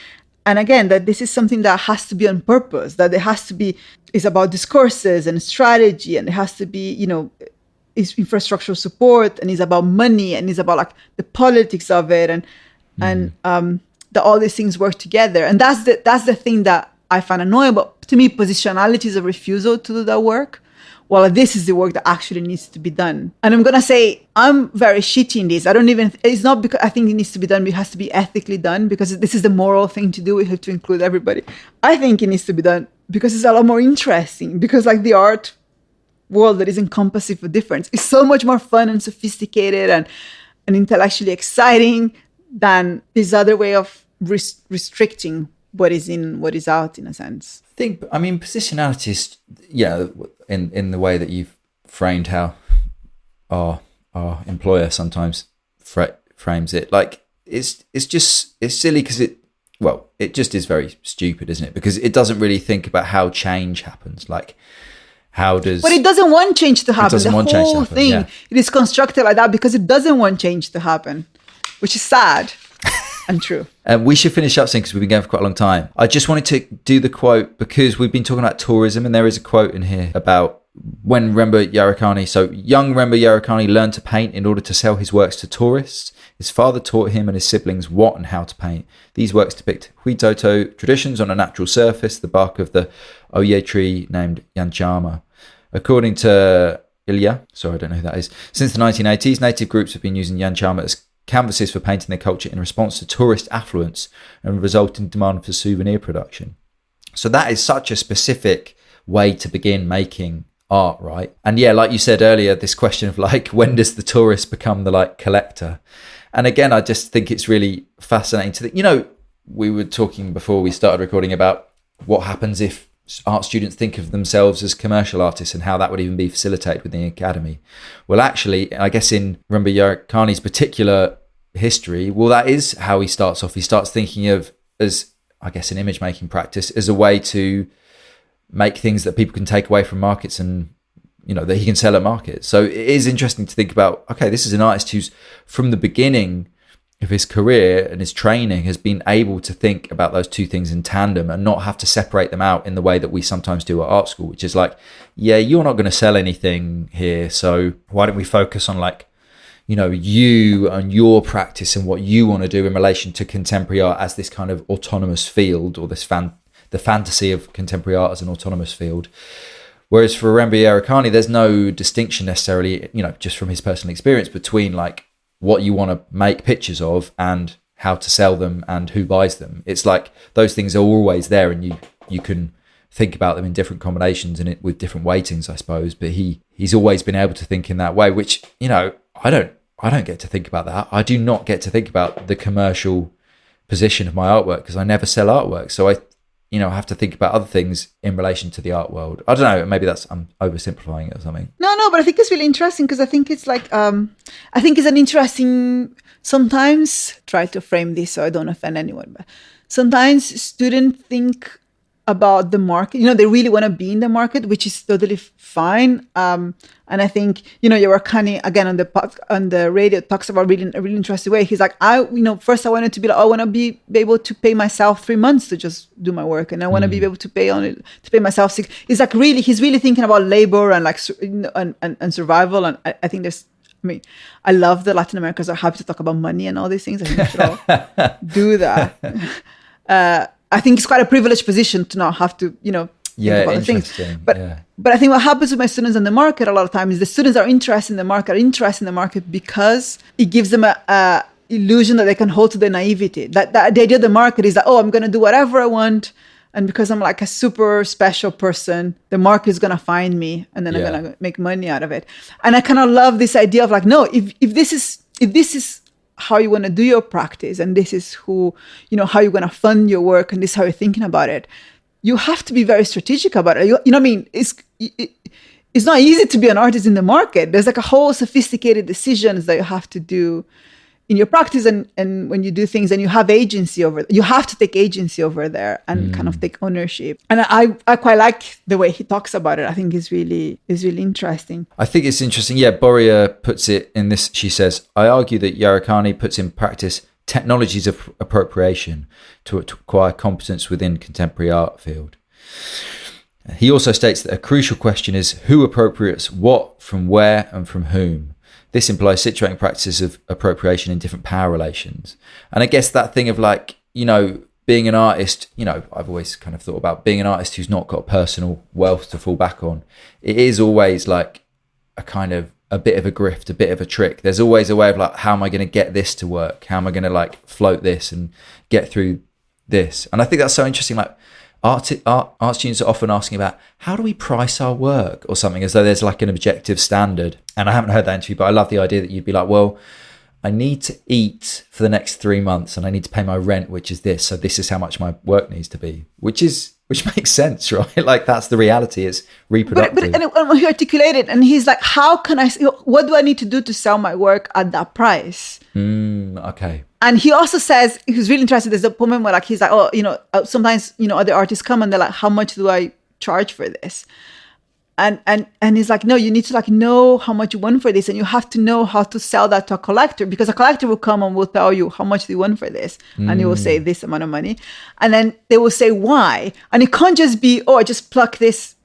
And again, that this is something that has to be on purpose, that it has to be, is about discourses and strategy, and it has to be, you know, is infrastructural support, and is about money, and is about like the politics of it, and that all these things work together. And that's the thing that I find annoying. But to me, positionality is a refusal to do that work, well, this is the work that actually needs to be done. And I'm going to say, I'm very shitty in this. It's not because I think it needs to be done, but it has to be ethically done, because this is the moral thing to do. We have to include everybody. I think it needs to be done because it's a lot more interesting, because like the art world that is encompassing for difference is so much more fun and sophisticated and intellectually exciting than this other way of restricting what is in, what is out, in a sense. I mean, positionality is, in the way that you've framed how our employer sometimes frames it, like it's silly because it just is very stupid, isn't it? Because it doesn't really think about how change happens. Like, but it doesn't want change to happen. The whole thing, it is constructed like that because it doesn't want change to happen, which is sad and true. We should finish up soon because we've been going for quite a long time. I just wanted to do the quote because we've been talking about tourism, and there is a quote in here about when Rember Yarakani, so young Rember Yarakani learned to paint in order to sell his works to tourists. His father taught him and his siblings what and how to paint. These works depict Huitoto traditions on a natural surface, the bark of the oye tree named Yanchama. According to Ilya, sorry, I don't know who that is, since the 1980s, native groups have been using Yanchama as canvases for painting their culture in response to tourist affluence and resulting demand for souvenir production. So that is such a specific way to begin making art, right? And yeah, like you said earlier, this question of like, when does the tourist become the like collector? And again, I just think it's really fascinating to we were talking before we started recording about what happens if art students think of themselves as commercial artists and how that would even be facilitated within the academy. Well, actually, I guess in Rember Yarakani's particular history, that is how he starts off. He starts thinking of as, I guess, an image making practice as a way to make things that people can take away from markets and, that he can sell at markets. So it is interesting to think about, okay, this is an artist who's from the beginning of his career and his training has been able to think about those two things in tandem and not have to separate them out in the way that we sometimes do at art school, which is like, yeah, you're not going to sell anything here, so why don't we focus on like, you and your practice and what you want to do in relation to contemporary art as this kind of autonomous field, or this the fantasy of contemporary art as an autonomous field. Whereas for Rember Yarakani, there's no distinction necessarily, just from his personal experience, between like what you want to make pictures of and how to sell them and who buys them. It's like those things are always there, and you can think about them in different combinations and with different weightings, I suppose. But he's always been able to think in that way, which I don't get to think about that. I do not get to think about the commercial position of my artwork because I never sell artwork. So I have to think about other things in relation to the art world. I don't know, maybe I'm oversimplifying it or something. No, but I think it's really interesting because I think it's like, I think it's an interesting, sometimes try to frame this so I don't offend anyone, but sometimes students think about the market, they really want to be in the market, which is totally fine. And I think, Yarakani, again, on the radio talks about a really interesting way. He's like, first I wanted to be like, I want to be able to pay myself 3 months to just do my work. And I want to be able to pay myself 6. It's like he's really thinking about labor and like, and survival. And I think I love that Latin Americans are happy to talk about money and all these things. I think we should all do that. I think it's quite a privileged position to not have to, think about the things. But I think what happens with my students in the market a lot of times is the students are interested in the market because it gives them a illusion that they can hold to their naivety. That the idea of the market is that, I'm going to do whatever I want. And because I'm like a super special person, the market is going to find me and then I'm going to make money out of it. And I kind of love this idea of like, no, if this is how you want to do your practice, and this is how you're going to fund your work, and this is how you're thinking about it, you have to be very strategic about it. It's not easy to be an artist in the market. There's like a whole sophisticated decisions that you have to do in your practice, and when you do things, and you have agency you have to take agency over there and kind of take ownership. And I quite like the way he talks about it. I think is really interesting. I think it's interesting. Yeah, Borea puts it in this. She says, I argue that Yarakani puts in practice technologies of appropriation to acquire competence within contemporary art field. He also states that a crucial question is who appropriates what, from where, and from whom. This implies situating practices of appropriation in different power relations. And I guess that thing of like, being an artist, you know, I've always kind of thought about being an artist who's not got personal wealth to fall back on. It is always like a bit of a grift, a bit of a trick. There's always a way of like, how am I going to get this to work? How am I going to like float this and get through this? And I think that's so interesting. Like art students are often asking about, how do we price our work or something, as though there's like an objective standard. And I haven't heard that interview, but I love the idea that you'd be like, well, I need to eat for the next 3 months and I need to pay my rent, which is this. So this is how much my work needs to be, which makes sense, right? Like that's the reality. It's reproductive. But he articulated, and he's like, how can what do I need to do to sell my work at that price? Okay. And he also says, he was really interested. There's a moment where like, he's like, oh, you know, sometimes, you know, other artists come and they're like, how much do I charge for this? And he's like, no, you need to like know how much you want for this, and you have to know how to sell that to a collector, because a collector will come and will tell you how much they want for this, and he will say this amount of money, and then they will say why, and it can't just be, oh, I just pluck this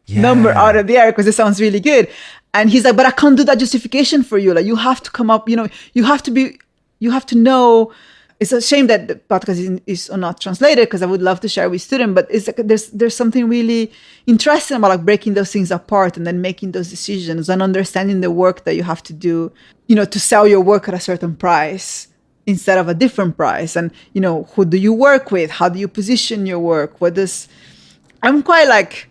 number out of the air because it sounds really good. And he's like, but I can't do that justification for you. Like you have to come up, you know, you have to know. It's a shame that the podcast is not translated, because I would love to share with students, but it's like there's something really interesting about like breaking those things apart and then making those decisions and understanding the work that you have to do, you know, to sell your work at a certain price instead of a different price. And, you know, who do you work with? How do you position your work? I'm quite like,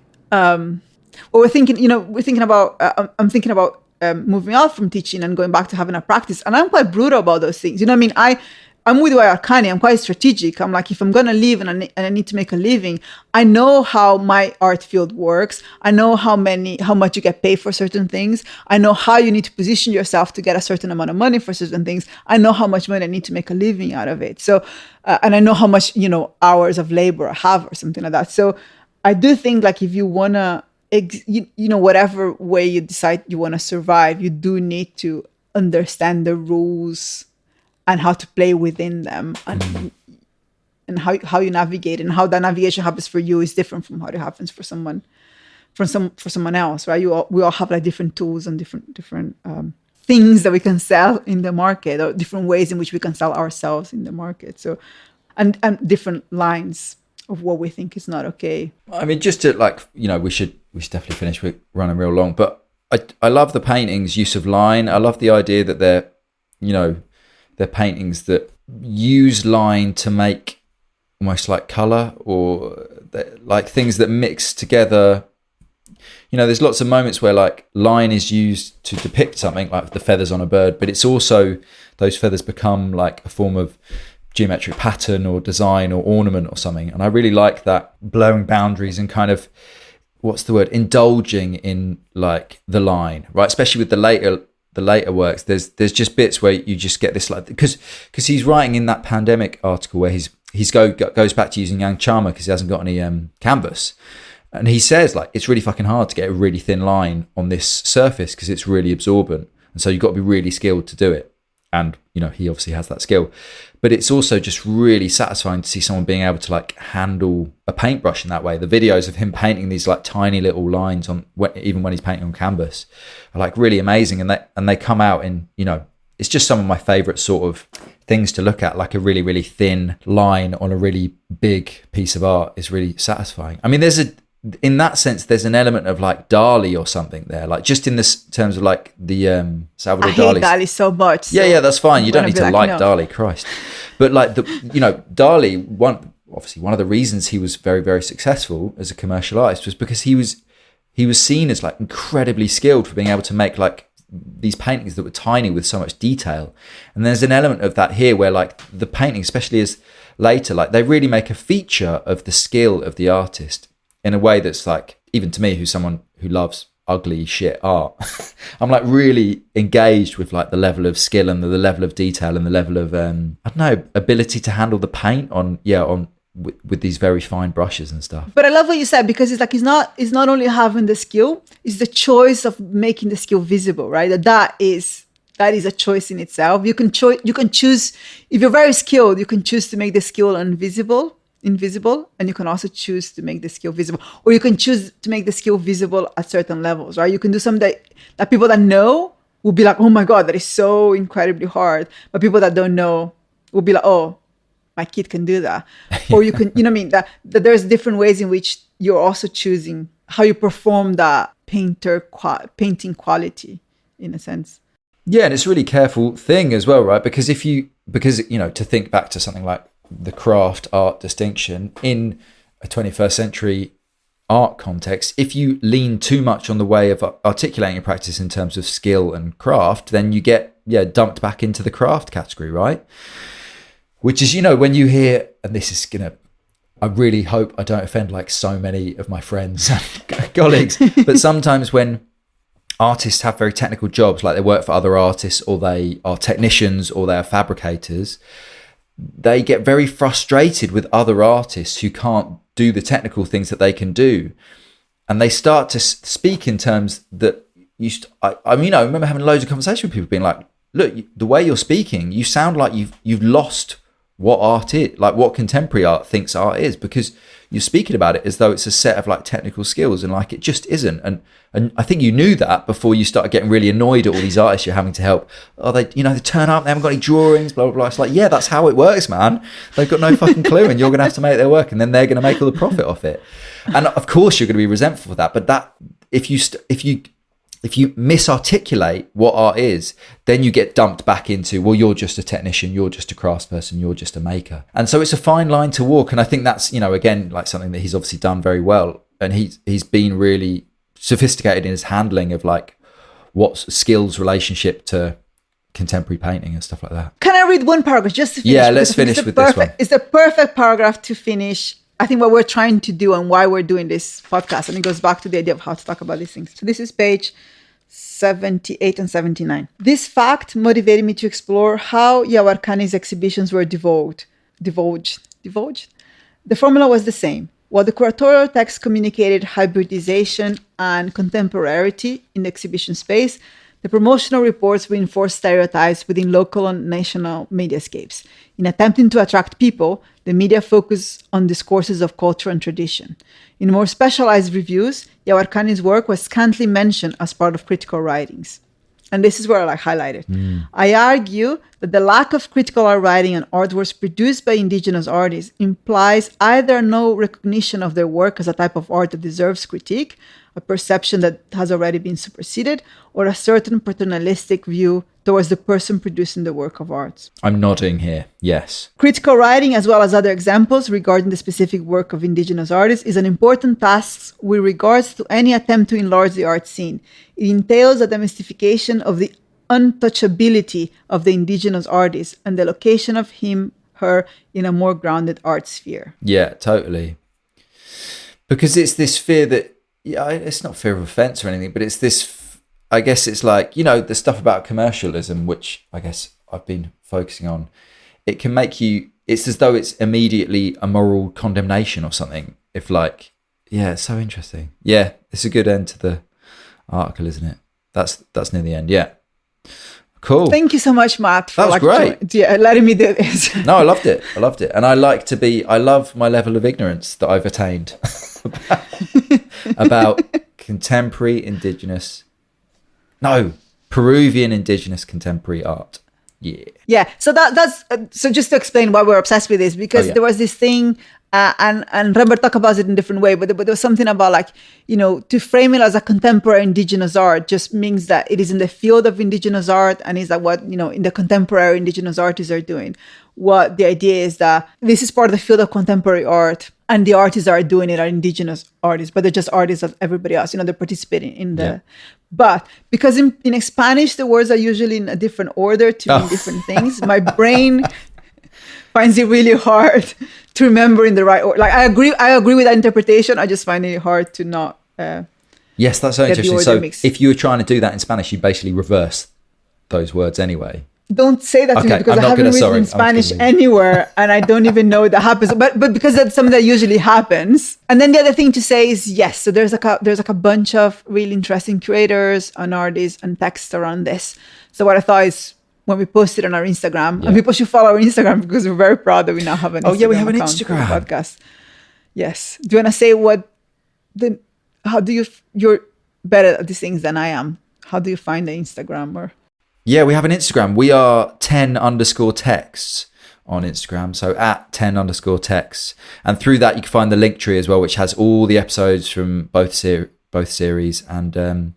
we're thinking about moving out from teaching and going back to having a practice. And I'm quite brutal about those things. You know what I mean? I'm with Arcani. I'm quite strategic. I'm like, if I'm going to leave and I need to make a living, I know how my art field works. I know how much you get paid for certain things. I know how you need to position yourself to get a certain amount of money for certain things. I know how much money I need to make a living out of it. So, and I know how much, you know, hours of labor I have or something like that. So I do think like if you want to, you know, whatever way you decide you want to survive, you do need to understand the rules and how to play within them, and how you navigate, and how that navigation happens for you is different from how it happens for someone else, right? We all have like different tools and different things that we can sell in the market, or different ways in which we can sell ourselves in the market. So, and different lines of what we think is not okay. I mean, just to like, you know, we should definitely finish. We're running real long, but I love the painting's use of line. I love the idea that they're paintings that use line to make almost like color, or like things that mix together. You know, there's lots of moments where like line is used to depict something, like the feathers on a bird, but it's also, those feathers become like a form of geometric pattern or design or ornament or something. And I really like that, blurring boundaries and kind of, indulging in like the line, right? Especially with the later works, there's just bits where you just get this, like, because he's writing in that pandemic article where he's goes back to using Yang Chama because he hasn't got any canvas, and he says like it's really fucking hard to get a really thin line on this surface because it's really absorbent, and so you've got to be really skilled to do it. And you know, he obviously has that skill, but it's also just really satisfying to see someone being able to like handle a paintbrush in that way. The videos of him painting these like tiny little lines on, even when he's painting on canvas, are like really amazing. And they come out in, you know, it's just some of my favorite sort of things to look at. Like a really, really thin line on a really big piece of art is really satisfying. I mean, in that sense, there's an element of like Dali or something there, like just in this terms of like the Salvador Dali. I hate Dali so much. So yeah, that's fine. You don't need to like no. Dali, Christ. But like Dali, one of the reasons he was very, very successful as a commercial artist was because he was seen as like incredibly skilled for being able to make like these paintings that were tiny with so much detail. And there's an element of that here where like the painting, especially as later, like they really make a feature of the skill of the artist in a way that's like, even to me, who's someone who loves ugly shit art, I'm like really engaged with like the level of skill and the level of detail and the level of ability to handle the paint with these very fine brushes and stuff. But I love what you said, because it's like it's not only having the skill, it's the choice of making the skill visible, right? That is a choice in itself. You can choose, if you're very skilled, you can choose to make the skill invisible, and you can also choose to make the skill visible, or you can choose to make the skill visible at certain levels, right? You can do something that people that know will be like, oh my God, that is so incredibly hard. But people that don't know will be like, oh, my kid can do that. or you can, you know what I mean, that there's different ways in which you're also choosing how you perform that painting quality, in a sense. Yeah, and it's a really careful thing as well, right? Because to think back to something like the craft art distinction in a 21st century art context, if you lean too much on the way of articulating your practice in terms of skill and craft, then you get dumped back into the craft category, right? Which is, when you hear, and this is I really hope I don't offend like so many of my friends and colleagues, but sometimes when artists have very technical jobs, like they work for other artists, or they are technicians, or they are fabricators, they get very frustrated with other artists who can't do the technical things that they can do, and they start to speak in terms that I remember having loads of conversations with people being like, look, the way you're speaking, you sound like you've lost what art is, like what contemporary art thinks art is, because you're speaking about it as though it's a set of like technical skills, and like it just isn't. And I think you knew that before you started getting really annoyed at all these artists you're having to help. Oh, they turn up, they haven't got any drawings, blah blah blah. It's like, yeah, that's how it works, man. They've got no fucking clue, and you're gonna have to make their work, and then they're gonna make all the profit off it. And of course you're gonna be resentful for that. But that if you misarticulate what art is, then you get dumped back into, well, you're just a technician, you're just a craftsperson, you're just a maker. And so it's a fine line to walk. And I think that's, again, like something that he's obviously done very well. And he's been really sophisticated in his handling of like what's skills relationship to contemporary painting and stuff like that. Can I read one paragraph just to finish? Yeah, let's finish with this one. It's the perfect paragraph to finish, I think, what we're trying to do and why we're doing this podcast. And it goes back to the idea of how to talk about these things. So this is page 78 and 79. This fact motivated me to explore how Yawarkani's exhibitions were divulged. The formula was the same. While the curatorial text communicated hybridization and contemporarity in the exhibition space, the promotional reports reinforced stereotypes within local and national mediascapes. In attempting to attract people, the media focused on discourses of culture and tradition. In more specialized reviews, Yawarkani's work was scantily mentioned as part of critical writings. And this is where I highlighted. I argue that the lack of critical art writing and artworks produced by indigenous artists implies either no recognition of their work as a type of art that deserves critique, a perception that has already been superseded, or a certain paternalistic view towards the person producing the work of art. I'm nodding here, yes. Critical writing, as well as other examples regarding the specific work of indigenous artists, is an important task with regards to any attempt to enlarge the art scene. It entails a demystification of the untouchability of the indigenous artist and the location of him, her, in a more grounded art sphere. Yeah, totally. Because it's this fear that, it's not fear of offense or anything, but it's this, I guess it's like, the stuff about commercialism, which I guess I've been focusing on, it can make you, it's as though it's immediately a moral condemnation or something. If like, it's so interesting. Yeah, it's a good end to the article, isn't it? That's near the end. Yeah. Cool. Thank you so much, Matt, for that was great. Letting me do this. No, I loved it. And I love my level of ignorance that I've attained about Peruvian indigenous contemporary art. Yeah. So so just to explain why we're obsessed with this, because there was this thing, and Rember talk about it in a different way, but there was something about like, to frame it as a contemporary indigenous art just means that it is in the field of indigenous art, and is that what, in the contemporary indigenous artists are doing. What the idea is that this is part of the field of contemporary art, and the artists that are doing it are indigenous artists, but they're just artists as everybody else. They're participating in the... Yeah. But because in Spanish, the words are usually in a different order to mean different things, my brain finds it really hard to remember in the right order. Like, I agree with that interpretation. I just find it hard to not... yes, that's so interesting. So if you were trying to do that in Spanish, you basically reverse those words anyway. Don't say that to me, because I haven't written in Spanish anywhere, and I don't even know that happens. But because that's something that usually happens. And then the other thing to say is, yes, so there's a bunch of really interesting creators and artists and texts around this. So what I thought is, when we post it on our Instagram, and people should follow our Instagram, because we're very proud that we now have an Instagram. We have an Instagram podcast. Yes. Do you want to say you're better at these things than I am? How do you find the Instagram? Or... Yeah, we have an Instagram. We are 10_texts on Instagram. So at 10_texts. And through that, you can find the link tree as well, which has all the episodes from both series. And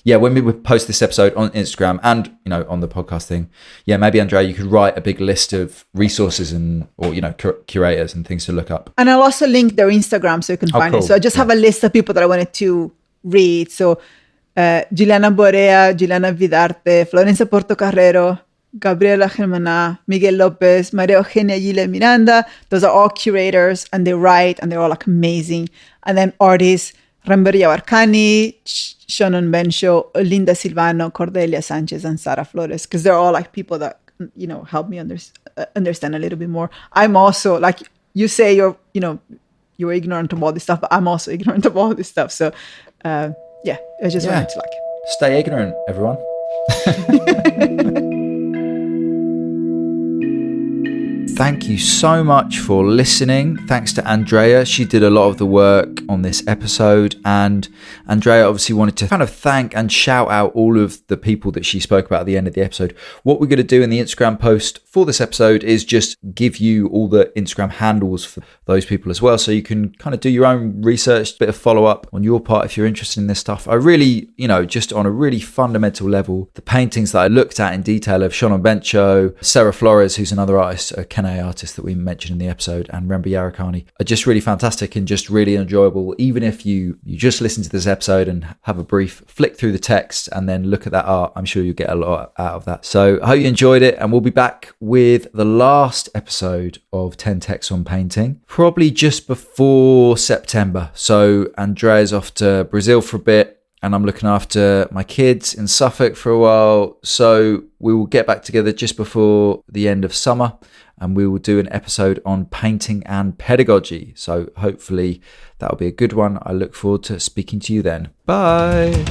when we would post this episode on Instagram and, on the podcast thing, maybe Andrea, you could write a big list of resources or curators and things to look up. And I'll also link their Instagram so you can find it. So I just have a list of people that I wanted to read. So Juliana Borea, Juliana Vidarte, Florencia Portocarrero, Gabriela Germana, Miguel Lopez, Maria Eugenia Gile Miranda. Those are all curators and they write and they're all like amazing. And then artists, Rember Yavarkani, Favaron and Bensho, Linda Silvano, Cordelia Sanchez, and Sara Flores, because they're all like people that, help me understand a little bit more. I'm also, like you say, you're ignorant of all this stuff, but I'm also ignorant of all this stuff. So, I just wanted to stay ignorant, everyone. Thank you so much for listening. Thanks to Andrea. She did a lot of the work on this episode. And Andrea obviously wanted to kind of thank and shout out all of the people that she spoke about at the end of the episode. What we're going to do in the Instagram post for this episode is just give you all the Instagram handles for those people as well. So you can kind of do your own research, a bit of follow up on your part if you're interested in this stuff. I really, just on a really fundamental level, the paintings that I looked at in detail of Favaron and Bensho, Sarah Flores, who's another artist, a Kene artist that we mentioned in the episode, and Rember Yavarkani are just really fantastic and just really enjoyable. Even if you just listen to this episode and have a brief flick through the text and then look at that art, I'm sure you'll get a lot out of that. So I hope you enjoyed it, and we'll be back with the last episode of 10 Texts on Painting, probably just before September. So Andrea's off to Brazil for a bit, and I'm looking after my kids in Suffolk for a while. So we will get back together just before the end of summer, and we will do an episode on painting and pedagogy. So hopefully that'll be a good one. I look forward to speaking to you then. Bye.